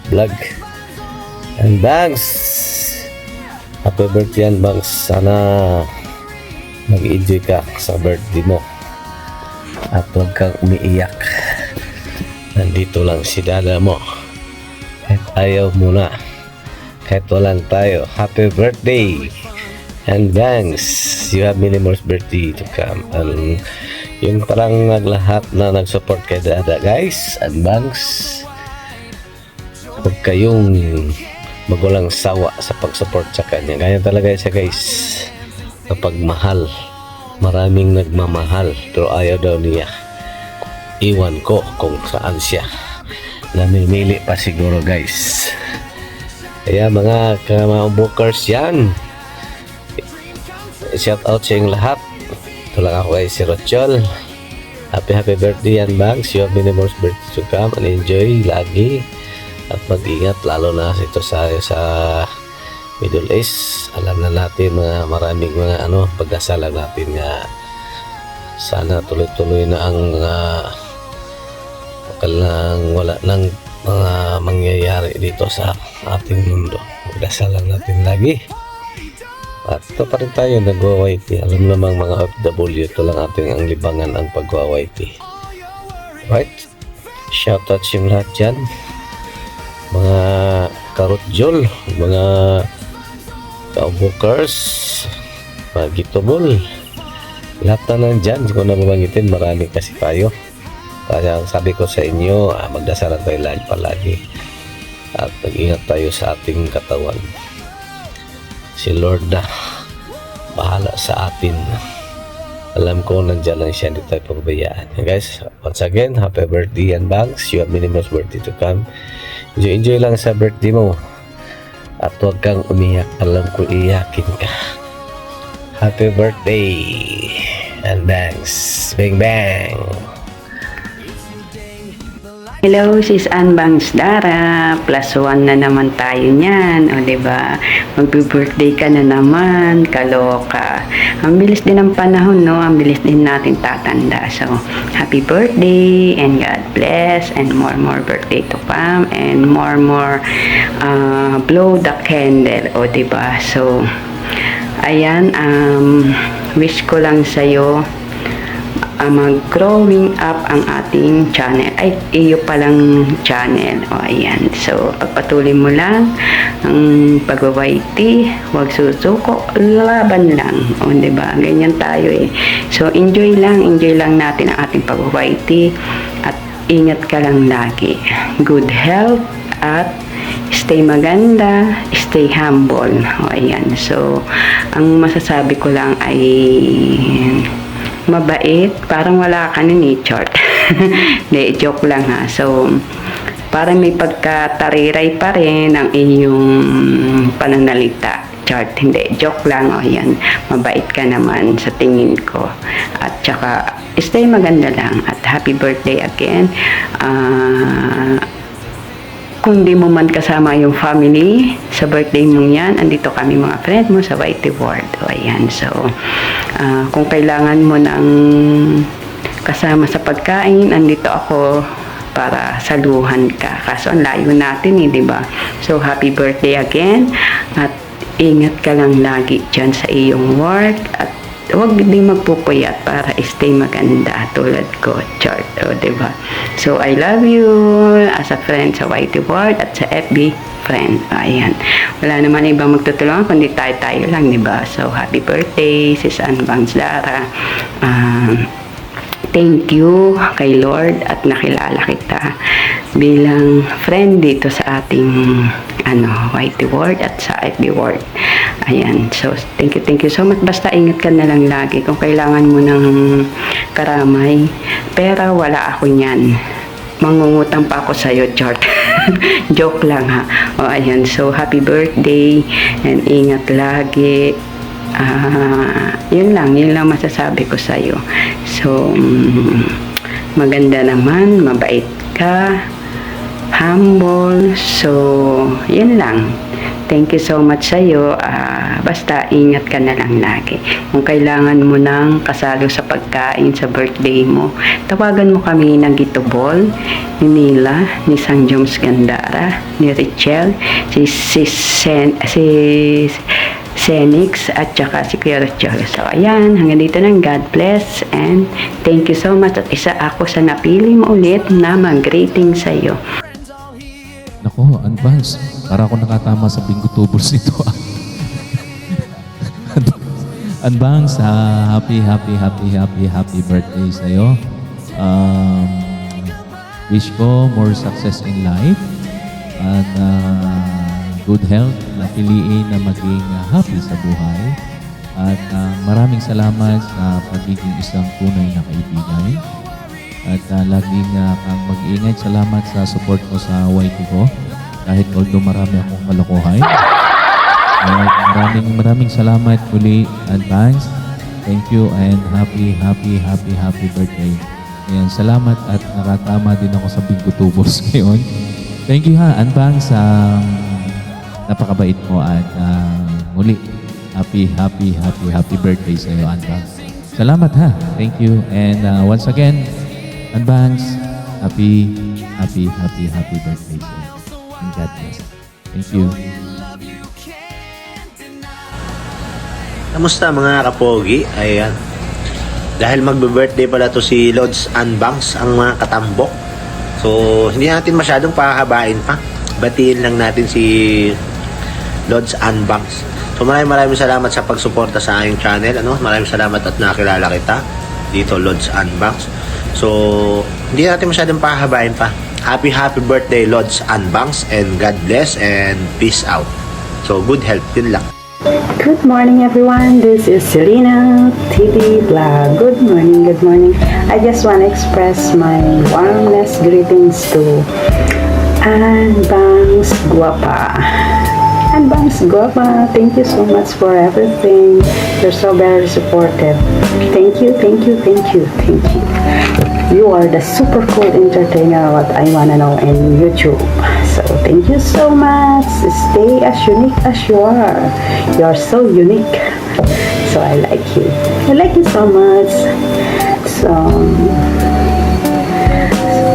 Vlog. Ann Banks, happy birthday Ann Banks. Sana mag-enjoy ka sa birthday mo at huwag kang umiiyak. Nandito lang si dada mo. Kahit ayaw muna, kahit walang tayo. Happy birthday and thanks. You have many more birthday to come. Yung parang lahat na nag-support kay dada guys, and thanks. Huwag kayong magulang sawa sa pag-support sa kanya. Kaya talaga siya guys, kapag mahal, maraming nagmamahal pero ayaw daw niya. Iwan ko kung saan siya. Namimili pa siguro guys. Kaya mga bookers yan, shout out sa inyong lahat. Ito lang ako guys, si Rochelle. Happy birthday Ann Banks. You have many more birthdays to come and enjoy lagi at mag-ingat lalo na ito sa Middle East. Alam na natin maraming mga pagdasalan natin nga sana tuloy-tuloy na ang wala nang mga mangyayari dito sa ating mundo. Magdasalan natin lagi. At ito pa rin tayo nag-YT. Alam namang mga OFW, ito lang ating ang libangan ang pag-YT. Right? Shoutout sa lahat dyan. Mga karotjol, mga kaubukers, mga gitubol. Lahat na lang dyan. Kung na mabangitin, marami kasi tayo. Kaya sabi ko sa inyo, magdasalan tayo palagi at mag-ingat tayo sa ating katawan. Si Lord na bahala sa atin. Alam ko nandyan lang siya, hindi tayo pabayaan. Guys, once again, happy birthday Ann Banks. You have many more birthday to come. Enjoy lang sa birthday mo at huwag kang umiyak. Alam ko iyakin ka. Happy birthday Ann Banks. Bang bang.
Hello, sis Ann Banks Dara. +1 na naman tayo niyan. O, diba? Magbe-birthday ka na naman. Kaloka. Ang bilis din ng panahon, no? Ang bilis din natin tatanda. So, happy birthday and God bless and more birthday to come and more blow the candle. O, diba? So, ayan, wish ko lang sa'yo mag-growing up ang ating channel. Ay, iyo palang channel. O, ayan. So, pagpatuloy mo lang ang pag-YT. Huwag susuko. Laban lang. O, diba? Ganyan tayo eh. So, enjoy lang natin ang ating pag-YT at ingat ka lang lagi. Good health at stay maganda, stay humble. O, ayan. So, ang masasabi ko lang ay mabait, parang wala ka nun eh, chart. Hindi, joke lang ha. So, parang may pagkatariray pa rin ang iyong pananalita. Chart, hindi. Joke lang. O, yan. Mabait ka naman sa tingin ko. At saka, stay maganda lang. At happy birthday again. Kung di mo man kasama yung family sa birthday mong yan, andito kami mga friend mo sa Whitey Ward. O, ayan. So, kung kailangan mo ng kasama sa pagkain, andito ako para saluhan ka. Kaso ang layo natin di ba? So, happy birthday again. At ingat ka lang lagi dyan sa iyong work. At huwag din magpupuyat para stay maganda tulad ko, Chart. O, diba? So, I love you as a friend sa Whitey Ward at sa FB friend. Ayan. Wala naman ibang magtutulungan kundi tayo lang, diba? So, happy birthday, Sis Ann Bangs Lara. Thank you kay Lord at nakilala kita bilang friend dito sa ating Whitey Ward at sa FB Ward. Ayan. So, thank you so much. Basta ingat ka na lang lagi kung kailangan mo ng karamay. Pera, wala ako niyan. Mangungutang pa ako sa'yo, Chart. Joke lang ha. O, ayan. So, happy birthday and ingat lagi. Yun lang masasabi ko sa'yo. So, maganda naman, mabait ka, humble. So, yun lang. Thank you so much sa'yo. Basta ingat ka na lang lagi. Kung kailangan mo ng kasalo sa pagkain sa birthday mo, tawagan mo kami ng Gitobol, ni Nila, ni San Joms Gandara, ni Richel, si Senix, at saka si Kuya Richel. So, ayan, hanggang dito lang. God bless and thank you so much. At isa ako sa napili mo ulit na mag-greeting sa'yo.
Nako, advance. Para ako nakatama sa bingo tubos nito. Advance, happy birthday sa'yo. Wish ko more success in life at good health na piliin na maging happy sa buhay. At maraming salamat sa pagiging isang tunay na kaibigan. At laging kang mag-iingat. Salamat sa support mo sa YT ko. Kahit although marami akong kalokohan. Maraming salamat muli, advance. Thank you and happy birthday. Ayan, salamat at nakatama din ako sa bingo tubos ngayon. Thank you ha, advance. Napakabait mo at muli, happy birthday sa iyo, advance. Salamat ha. Thank you. And once again, advance, happy birthday sa iyo. And God bless. Thank you.
Kamusta mga kapogi? Ayan. Dahil magbe-birthday pala to si Lods Ann Bangs, ang mga katambok. So, hindi natin masyadong pahabain pa. Batiin lang natin si Lods Ann Bangs. So, maraming salamat sa pagsuporta sa aking channel. Maraming salamat at nakilala kita dito, Lods Ann Bangs. So, hindi natin masyadong pahabain pa. Happy birthday, Lods Ann Bangs, and God bless and peace out. So, good health. Yun lang.
Good morning everyone, this is Selena TV Vlog. Good morning. I just want to express my warmest greetings to Ann Bangs Guapa. Ann Bangs Guapa, thank you so much for everything. You're so very supportive. Thank you. You are the super cool entertainer what I wanna know in YouTube. So thank you so much. Stay as unique as you are. You are so unique. So I like you. I like you so much. So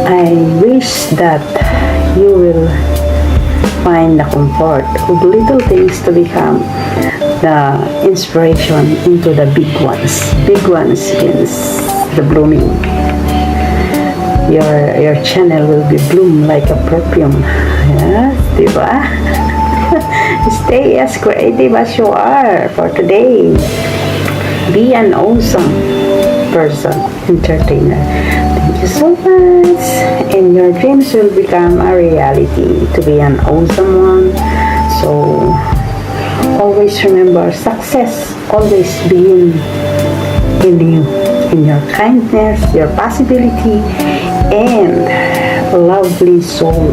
I wish that you will find the comfort of little things to become the inspiration into the big ones. Big ones means the blooming. Your channel will be bloom like a perfume. Yes, diba? Stay as creative as you are for today. Be an awesome person, entertainer. Thank you so much. And your dreams will become a reality to be an awesome one. So, always remember success always being in you, in your kindness, your possibility, and lovely soul.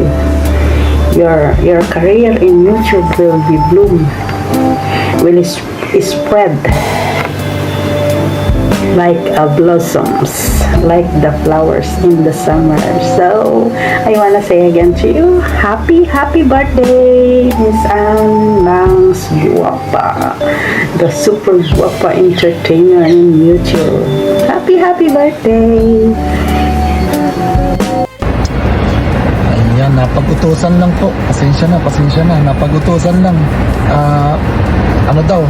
Your career in YouTube will be bloom will spread like blossoms, like the flowers in the summer. So I wanna say again to you, happy birthday, Miss Anne Bangs Guapa, the super guapa entertainer in YouTube. Happy birthday.
Ayan, napag-utusan lang po. Pasensya na. Napag-utusan lang. Ano daw?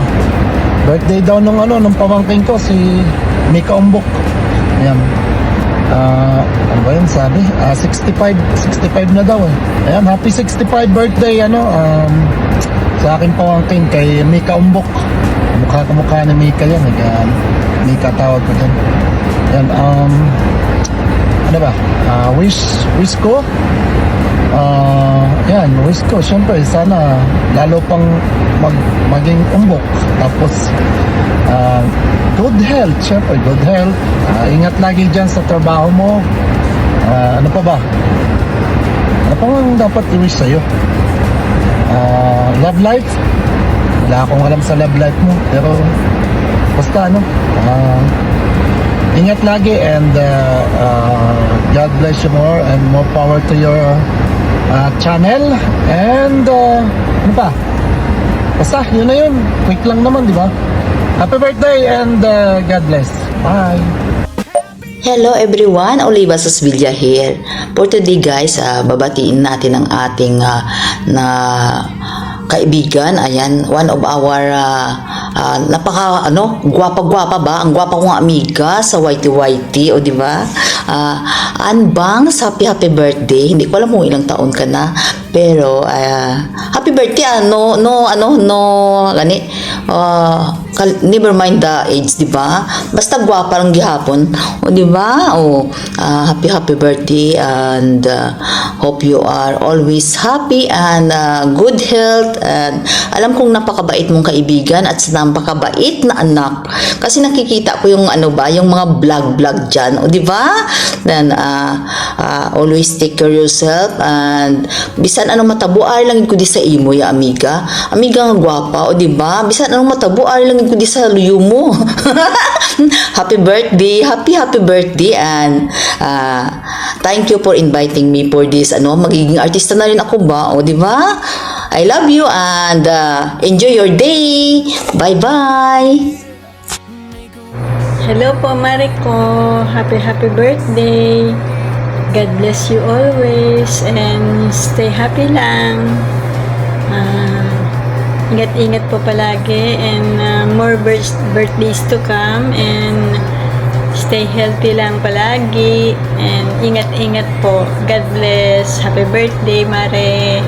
Birthday daw nung pamangkin ko, si Mika Umbok. Ayan. Ano ba yun sabi? 65 na daw eh. Ayan, happy 65 birthday, sa aking pamangkin kay Mika Umbok. Mukha ni Mika yan. Mika tawag ko dyan. Ayan, ano ba? Wish ko? Yan, wish ko, syempre, sana lalo pang maging umbok. Tapos, good health, syempre, good health. Ingat lagi dyan sa trabaho mo. Ano pa ba? Ano pa ang dapat i-wish sa'yo? Love life? Wala akong alam sa love life mo. Pero, basta ingat lagi and God bless you more and more power to your channel and ano pa? Basta, yun na yun. Quick lang naman, di ba? Happy birthday and God bless. Bye!
Hello everyone, Oliva Sasvilla here. For today guys, babatiin natin ang ating na kaibigan. Ayan, one of our gwapa-gwapa ba? Ang gwapa kong amiga sa YT, o di ba? Anne Bangs, happy birthday. Hindi ko alam kung ilang taon ka na, pero happy birthday. Gani. Never mind the age, di ba? Basta gwapa lang gihapon, o di ba? Happy birthday and hope you are always happy and good health. And alam kong napakabait mong kaibigan at napakabait na anak. Kasi nakikita ko yung yung mga vlog dyan, o di ba? Then always take care of yourself and bisan anong matabuar lang ko di sa imo ya amiga nga gwapa, o di ba? Bisan anong matabuar lang ko di sa luyo mo. Happy birthday and thank you for inviting me for this magiging artista na rin ako ba, o di ba? I love you and enjoy your day. Bye.
Hello po Mariko, happy birthday. God bless you always and stay happy lang. Ingat-ingat po palagi and more birthdays to come and stay healthy lang palagi and ingat-ingat po. God bless. Happy birthday Mare.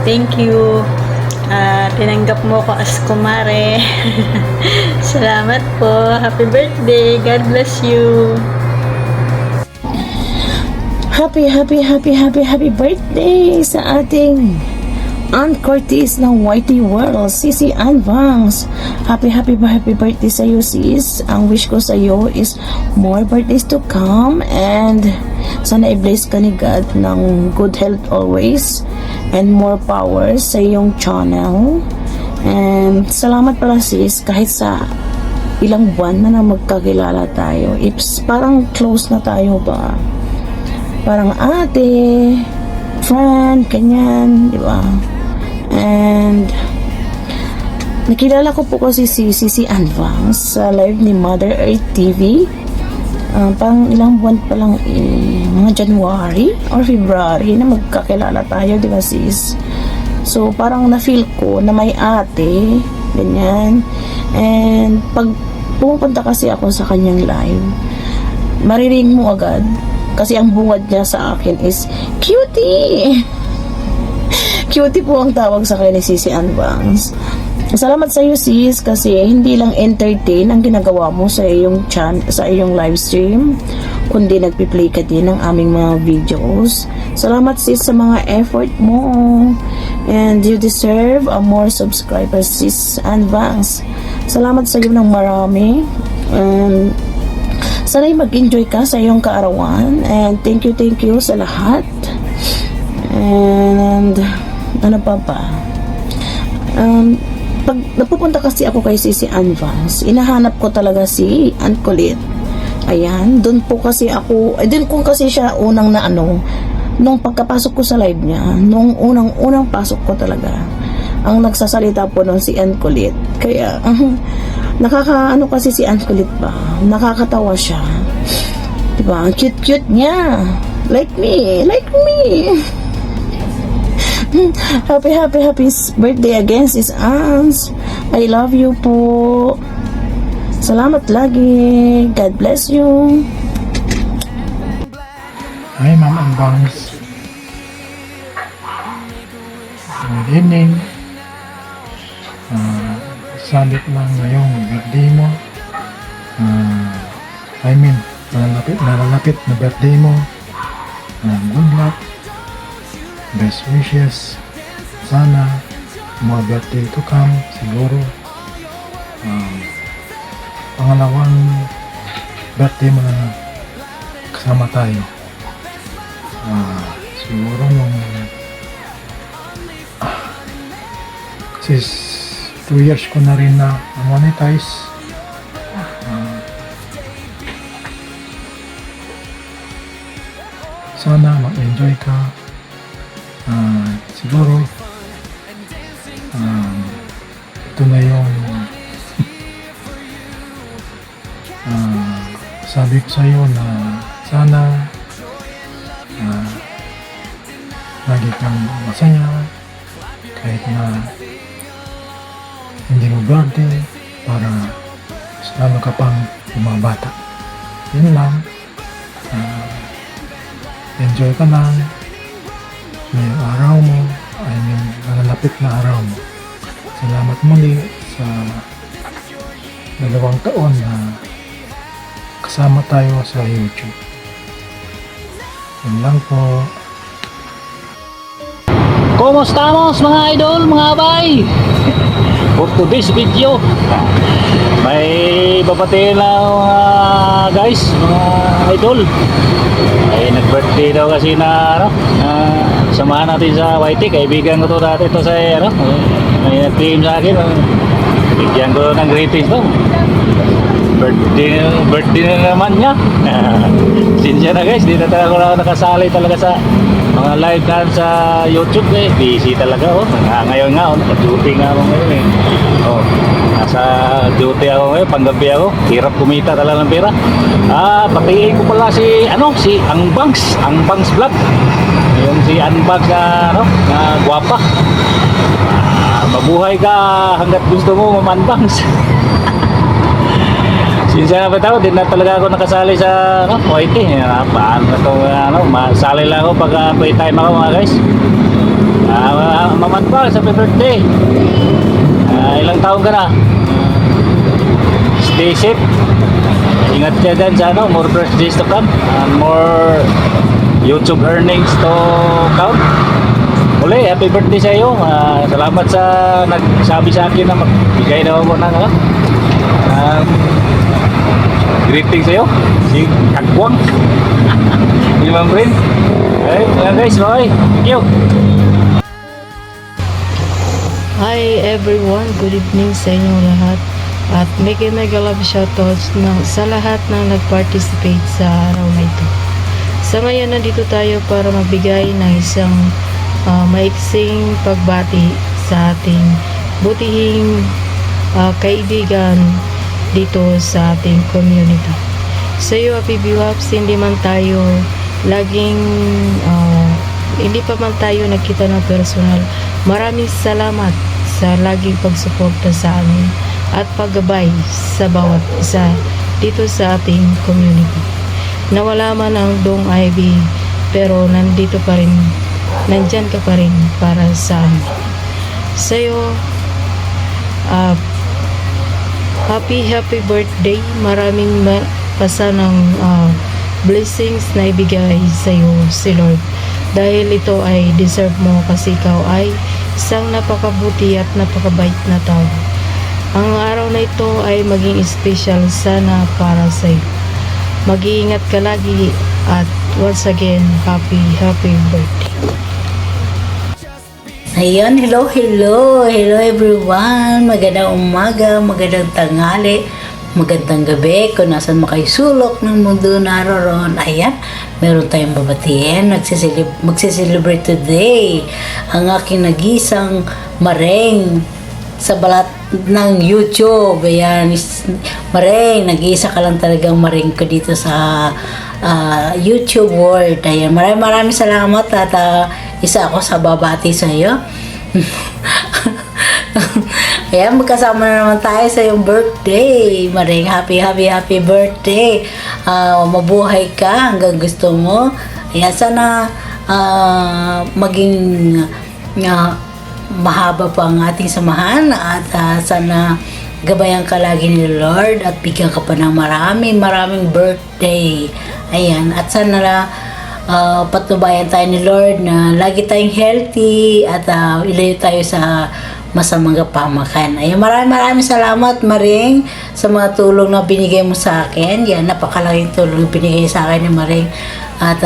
Thank you. Tinanggap mo ko as kumare. Salamat po. Happy birthday. God bless you.
Happy birthday sa ating Ann Cortez ng YT World, Sisi Anne Bangs. Happy birthday sa iyo, sis. Ang wish ko sa iyo is more birthdays to come and sana i-bless ka ni God ng good health always and more power sa iyong channel. And salamat pala sis, kahit sa ilang buwan na magkakilala tayo. It's parang close na tayo ba? Parang ate, friend, kanyan, di ba? And nakilala ko po kasi si Sisi Anne Bangs sa live ni Mother Earth TV. Parang ilang buwan pa lang, mga January or February na magkakilala tayo, di ba sis? So parang na-feel ko na may ate, ganyan. And pag pumupunta kasi ako sa kanyang live, mariring mo agad. Kasi ang bungad niya sa akin is cutie. Cutie po ang tawag sa kanya ni Sisi Anne Bangs. Salamat sa iyo sis kasi hindi lang entertain ang ginagawa mo sa iyong sa iyong live stream, kundi nagpi-play ka din ng aming mga videos. Salamat sis sa mga effort mo. And you deserve a more subscribers sis Anne Bangs. Salamat sa iyo ng marami. And sana'y mag-enjoy ka sa iyong kaarawan. And thank you sa lahat. And ano pa ba? pag napupunta kasi ako kay Sisi Ann Vance, inahanap ko talaga si Ann Kulit. Ayan, doon po kasi ako, doon ko kasi siya unang na ano, nung pagkapasok ko sa live niya, nung unang pasok ko talaga, ang nagsasalita po nun si Ann Kulit. Kaya, nakakaano kasi si Ann Kulit ba? Nakakatawa siya. Diba? Ang cute-cute niya. Like me. Happy birthday again, Sis Ans. I love you po. Salamat lagi. God bless you.
Hi, Ma'am and Bangs. Good evening. Sabit lang ngayong birthday mo. Nalalapit na birthday mo. Good luck. Best wishes. Sana mga birthday to come siguro. Pangalawang birthday mo na kasama tayo. Siguro nung kasi 2 years ko na rin na monetize. Sana mag-enjoy ka. Siguro ito na yung sabi ko sa'yo na sana lagi kang masaya kahit na hindi mo birthday para lalo ka pang bumabata. Yun lang. Enjoy ka lang ngayong araw mo, nalalapit na araw mo. Salamat muli sa 2 taon na kasama tayo sa YouTube. Yun lang po.
Komostamos mga idol, mga bay? For today's video, may babatiin lang guys, mga idol. Ay nag-birthday daw kasi na samahan natin sa YT. Kaibigan ko to dati ito sa may nag-team sa akin. Bigyan ko ng greetings to. Birthday na naman niya. Sinsya na guys, di na talaga ako nakasali talaga sa mga live na sa YouTube busy talaga ngayon nga naka-duty nga ako ngayon nasa duty ako ngayon, panggabi ako, hirap kumita talaga ng pera. Patiin ko pala si Angbangs Vlog, yung si Angbangs na gwapa. Mabuhay ka hanggat gusto mo, Mamanbangs. Sinsya na ba tao, din na talaga ako nakasali sa YT. Paano na ito, masali lang ako pag play time ako mga guys. Maman pa, happy birthday. Ilang taon ka na? Stay safe. Ingat ka dyan sa more birthdays to come. More YouTube earnings to count. Uli, happy birthday sa iyo. Salamat sa nagsabi sa akin na magbigay daw ako ng greeting sa'yo, si Kagwang. Si Ma'am Rin. Okay, mga guys, bye. Thank you.
Hi everyone, good evening sa inyong lahat. At mega love shoutouts sa lahat ng nag-participate sa araw na ito. Sa ngayon, nandito tayo para magbigay ng isang maiksing pagbati sa ating butihing kaibigan dito sa ating community. Sa iyo, Happy Biwaps, hindi pa man tayo nagkita ng personal. Maraming salamat sa laging pagsuporta sa amin at paggabay sa bawat isa dito sa ating community. Nawala man ang Dong Ivy, pero nandito pa rin, nandyan ka pa rin para sa amin. Sa iyo, happy birthday. Maraming pasanang blessings na ibigay sa iyo si Lord. Dahil ito ay deserve mo kasi ikaw ay isang napakabuti at napakabait na tao. Ang araw na ito ay maging special sana para sa iyo. Mag-iingat ka lagi at once again, happy birthday.
Ayun, hello everyone. Magandang umaga, magandang tanghali, magandang gabi. Kung nasan makaisulok ng mundo naroon, ayan, meron tayong babatiin. Magsiselebrate today ang aking nagisang mareng sa balat ng YouTube. Ayan, mareng, nag-iisa ka lang talagang mareng ko dito sa YouTube world. Ayan, maraming salamat at isa ako sa babati sa iyo. Ayan, magkasama na naman tayo sa iyong birthday. Maring happy birthday. Mabuhay ka hanggang gusto mo. Ayan, sana maging mahaba pa ang ating samahan at sana gabayan ka lagi ni Lord at bigyan ka pa ng maraming birthday. Ayan, at sana patnubayan tayo ni Lord na lagi tayong healthy at ilayo tayo sa masamang pamakan. Ayun, maraming salamat, Maring, sa mga tulong na binigay mo sa akin. Yan, napakalaking tulong binigay sa akin ni Maring. At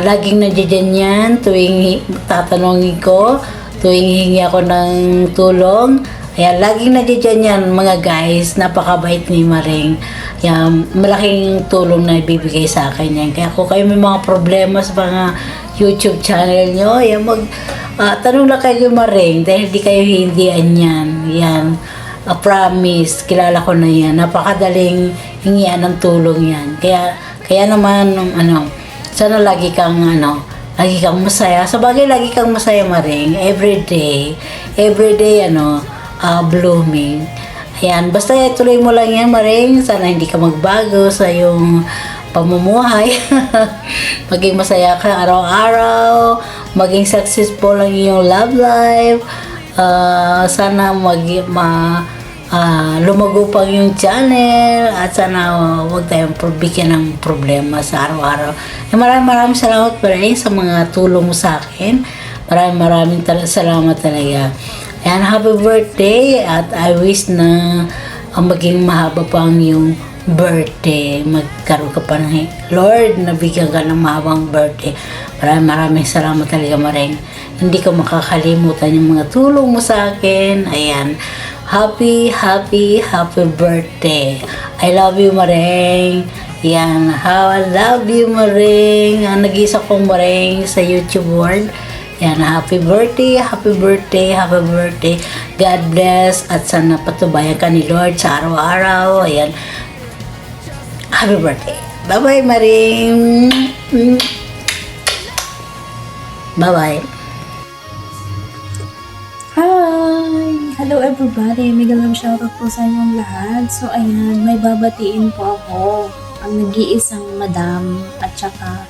laging nandiyan yan tuwing tatanungin ko, tuwing hingi ako ng tulong. Ayan, laging nandiyan yan, mga guys. Napakabait ni Maring. Yan, malaking tulong na ibibigay sa akin yan. Kaya kung kayo may mga problema sa mga YouTube channel nyo, yan, tanong lang kayo Maring dahil di kayo hindian yan. Yan, promise, kilala ko na yan. Napakadaling hingian ng tulong yan. Kaya naman, sana lagi kang masaya. Sa bagay, lagi kang masaya, Maring. Everyday, blooming. Ayan, basta tuloy mo lang yan, Maring. Sana hindi ka magbago sa iyong pamumuhay. Maging masaya ka araw-araw. Maging successful ang iyong love life. Sana lumago pa yung channel. At sana huwag tayong bigyan ng problema sa araw-araw. Maraming salamat, Maring, sa mga tulong mo sa akin. Maraming salamat talaga. And happy birthday at I wish na maging mahaba pa ang iyong birthday. Magkaroon ka pa ng Lord, nabigyan ka ng mahabang birthday. Maraming salamat talaga, Maring. Hindi ko makakalimutan yung mga tulong mo sa akin. Ayan. Happy birthday. I love you, Maring. Yan. How I love you, Maring. Nag-isa kong Maring sa YouTube world. Yan, happy birthday. God bless at sana patubayan ka ni Lord sa araw-araw. Ayan. Happy birthday. Bye-bye, Maring. Bye-bye.
Hi! Hello everybody! Mega love shoutout po sa inyong lahat. So ayan, may babatiin po ako. Ang nag-iisang madam at saka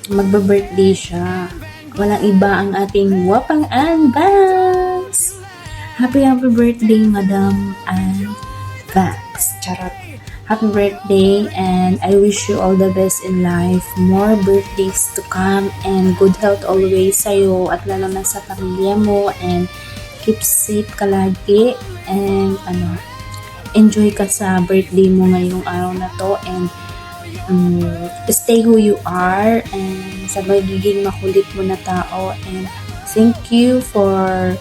magba-birthday siya. Walang iba ang ating wapang Ann Banks. Happy birthday, Madam Ann Banks. Charot. Happy birthday and I wish you all the best in life. More birthdays to come and good health always sa'yo at lalo na sa pamilya mo and keep safe ka lagi and enjoy ka sa birthday mo ngayong araw na to and stay who you are and sa magiging makulit mo na tao and thank you for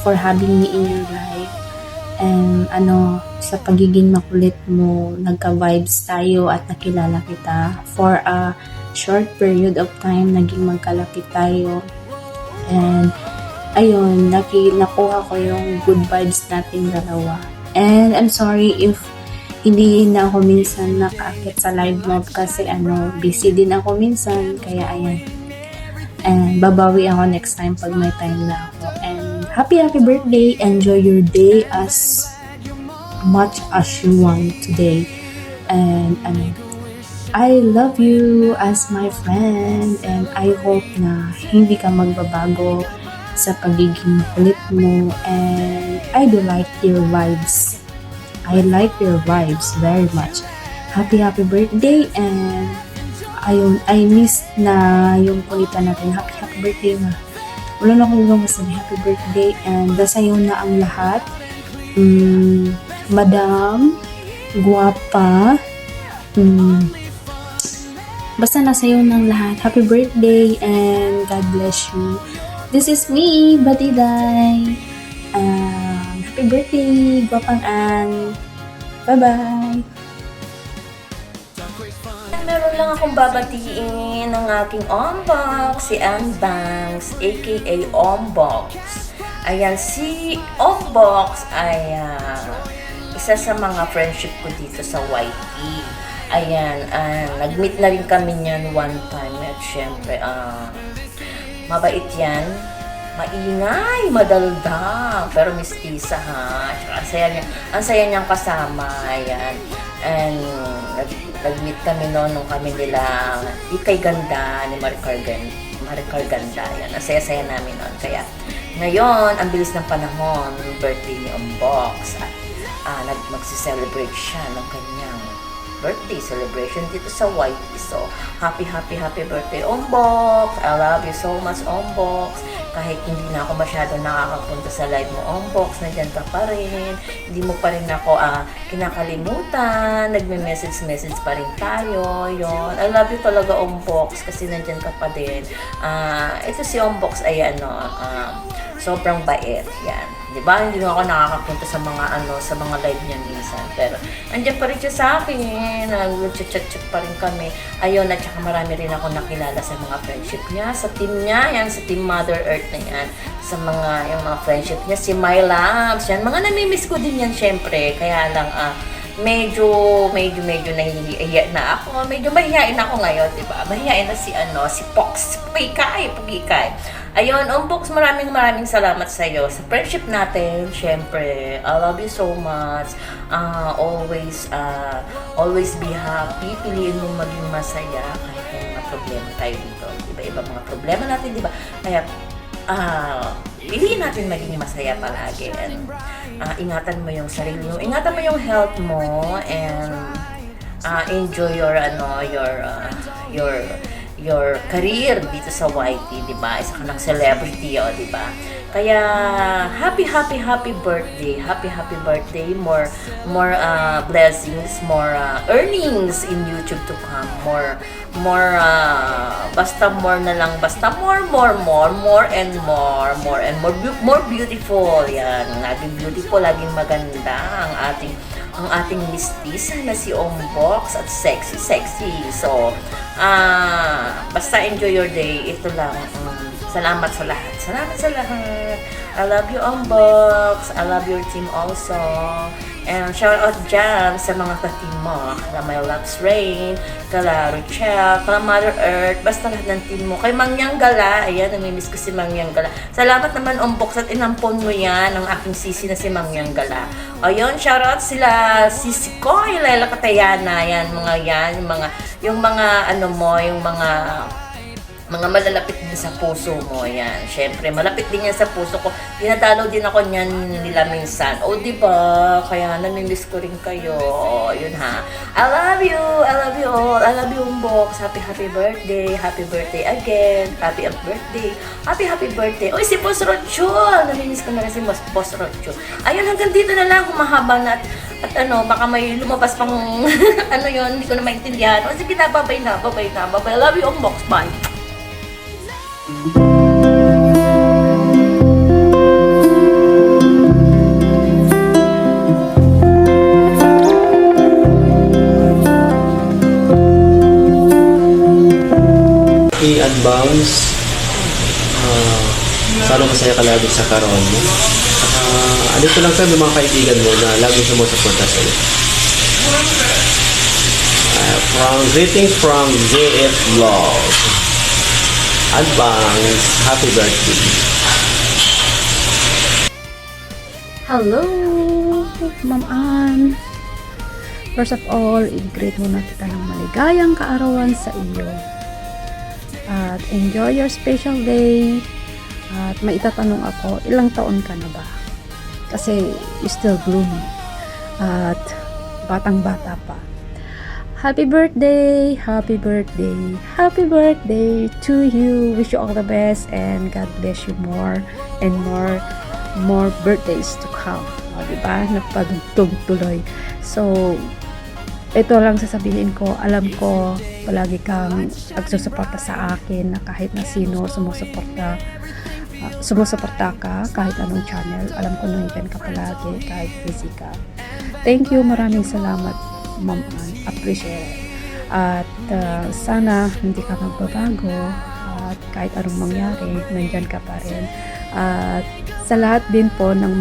having me in your life and sa pagiging makulit mo nagka-vibes tayo at nakilala kita for a short period of time naging magkalapit tayo and ayun nakuha ko yung good vibes nating dalawa and I'm sorry if hindi na ako minsan nakaakit sa live mode kasi busy din ako minsan kaya ayan and babawi ako next time pag may time na ako and happy birthday, enjoy your day as much as you want today and I love you as my friend and I hope na hindi ka magbabago sa pagiging kulit mo and I do like your vibes. I like your vibes very much. Happy birthday and ayun, I miss na yung kulitan natin. Happy birthday na. Wala na akong ibang masabi. Happy birthday and dasayo na ang lahat. Madam, guwapa, basta nasayo ng lahat. Happy birthday and God bless you. This is me, Batiday. Happy birthday, Gwapang An. Bye-bye.
Meron lang akong babatiin ng aking Ombox, si Ann Banks, aka Ombox. Ayan, si Ombox ay isa sa mga friendship ko dito sa YT. Ayan, nag-meet na rin kami niyan one time at syempre, mabait yan, maingay, madalda, pero mistisa ha. Tsaka ang saya niyang kasama, ayan. And nag-meet kami noon nung kami nila Ikay Ganda ni Maricar Ganda, ayan. Ang saya-saya namin noon. Kaya ngayon, ang bilis ng panahon, birthday ni Ombox at magsi-celebrate siya ng kanyang birthday celebration dito sa YT. So, happy birthday, Ombox! I love you so much, Ombox! Kahit hindi na ako masyado nakakapunta sa live mo, Ombox, nandyan ka pa rin. Hindi mo pa rin ako kinakalimutan. Nagme-message pa rin tayo. Yun. I love you talaga, Ombox, kasi nandyan ka pa din. Ito si Ombox ay sobrang bait. Yan. Diba? Hindi mo ako nakakapunta sa mga live niya minsan. Pero, andyan pa rin siya sa akin. Nag-chat pa rin kami. Ayun, at saka marami rin ako nakilala sa mga friendship niya. Sa team niya, yan, sa team Mother Earth na yan. Sa yung mga friendship niya, si My Loves, yan. Mga namimiss ko din yan, syempre. Kaya lang, medyo nahihiya na ako. Medyo mahihain ako ngayon, diba? Mahihain na si Pox. Pugikay. Ayun, Ombox, maraming salamat sa iyo sa friendship natin. Syempre, I love you so much. Always be happy. Piliin mo maging masaya kahit may mga problema tayo dito. Iba-iba mga problema natin, di ba? Kaya, piliin natin maging masaya palagi. And, ingatan mo yung sarili mo. Ingatan mo yung health mo. And, enjoy your career dito sa YT, di ba? Isa ka ng celebrity, di ba? Kaya, happy birthday. Happy birthday. More blessings, more earnings in YouTube to come. Basta more na lang. Basta more and more beautiful. Yan. Laging beautiful, laging maganda ang ating mistisa na si Ombox at sexy. So, basta enjoy your day. Ito lang. Salamat sa lahat. I love you, Ombox. I love your team also. And shout out dyan sa mga ka-team mo. Kala My Loves Rain, kala Rochelle, kala Mother Earth, basta lahat ng team mo. Kay Mangyang Gala, ayan, namimiss ko si Mangyang Gala. Salamat naman, Ombox, at inampon mo yan ang aking sisi na si Mangyang Gala. Ayun, shout out sila, Sisi Koy, Lela Katayana, yan, yung mga malalapit din sa puso mo, yan. Syempre, malapit din yan sa puso ko. Dinadalaw din ako niyan nila minsan. O, diba? Kaya namimiss ko rin kayo. O, yun ha. I love you all. I love you, Ombox. Happy birthday. Happy birthday again. Happy birthday. Uy, si Boss Rochul. Namimiss ko na rin si Boss Rochul. Ayun, hanggang dito na lang. Humahaba na at baka may lumabas pang yun, hindi ko na maintindihan. O, sige na, babay na. I love you, Ombox. Bye.
I-advance sana masaya ka lagi sa karoon mo. Andito lang tayo mga kaibigan mo na lagi sumusuporta sa iyo. Greeting from JF Vlog. Advance, happy birthday.
Hello, Ma'am Ann. First of all, i-greet muna kita ng maligayang kaarawan sa iyo. At enjoy your special day. At may itatanong ako, ilang taon ka na ba? Kasi you still blooming. At batang-bata pa. Happy birthday to you. Wish you all the best and God bless you more and more birthdays to come. O, diba? Nagpadugtog tuloy. So, ito lang sasabihin ko, alam ko palagi kang nagsusuporta sa akin na kahit na sino sumusuporta. sumusuporta ka kahit anong channel. Alam ko nandiyan ka palagi kahit busy ka. Thank you, maraming salamat, Ma'am Ann. Appreciate it. At sana hindi ka magbabago at kahit anong mangyari, nandiyan ka pa rin. At sa lahat din po ng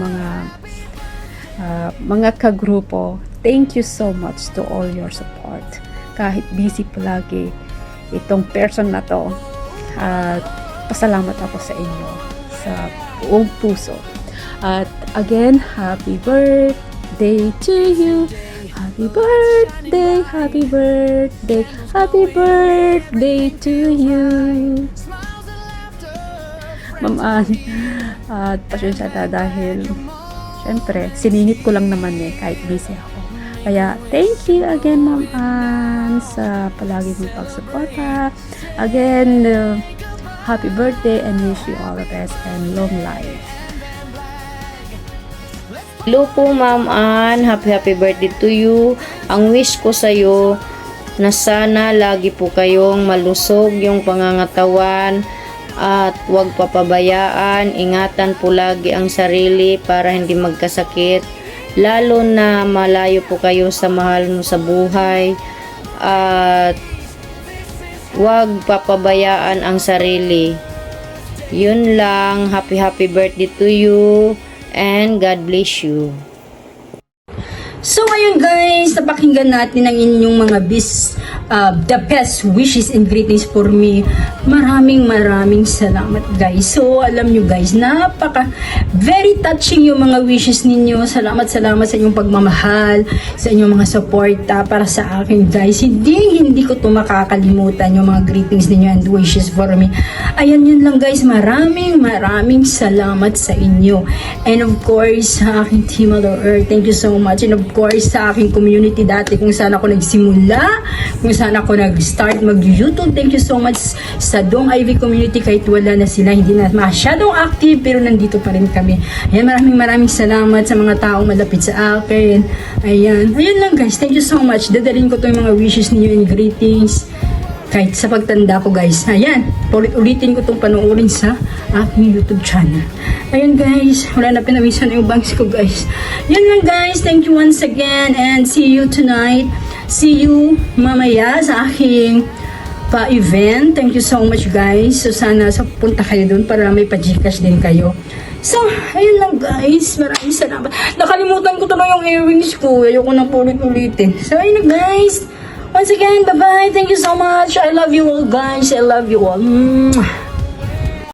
mga kagrupo, thank you so much to all your support. Kahit busy palagi itong person na to, at pasalamat ako sa inyo sa buong puso. At again, happy birthday to you. Happy birthday, happy birthday, happy birthday to you. Ma'am Ann, at pasensya na dahil syempre, siningit ko lang naman kahit busy ako. Kaya, thank you again, Ma'am Ann, sa palagi mong pagsuporta. Again, happy birthday and wish you all the best and long life.
Hello po, Ma'am Ann. Happy birthday to you. Ang wish ko sa'yo na sana lagi po kayong malusog yung pangangatawan at huwag papabayaan. Ingatan po lagi ang sarili para hindi magkasakit. Lalo na malayo po kayo sa mahal mo sa buhay. At huwag papabayaan ang sarili. Yun lang. Happy birthday to you. And God bless you.
So ngayon guys, napakinggan natin ang inyong mga the best wishes and greetings for me. Maraming salamat guys. So alam nyo guys, very touching yung mga wishes ninyo. Salamat sa inyong pagmamahal, sa inyong mga suporta para sa akin guys. Hindi ko to makakalimutan yung mga greetings ninyo and wishes for me. Ayan, yun lang guys. Maraming salamat sa inyo. And of course, sa aking Team Mother Earth, thank you so much. And of course, sa aking community dati kung saan ako nagsimula, kung saan ako nag-start mag-YouTube. Thank you so much sa Dong Ivy community kahit wala na sila, hindi na masyadong active pero nandito pa rin kami. Ayan, maraming salamat sa mga taong malapit sa akin. Ayun lang guys. Thank you so much. Dadalhin ko to yung mga wishes niyo and greetings kahit sa pagtanda ko guys. Ayan, ulitin ko itong panoorin sa aking YouTube channel. Ayun guys, wala na pinawisan yung bangs ko guys. Yan lang guys, thank you once again and see you tonight. See you mamaya sa aking pa-event. Thank you so much guys. So sana punta kayo dun para may pa-Gcash din kayo. So, ayun lang guys. Maraming salamat. Nakalimutan ko tuloy yung earrings ko. Ayoko nang ulit-ulitin. So ayun lang guys. Once again, bye-bye. Thank you so much. I love you all guys. I love you all.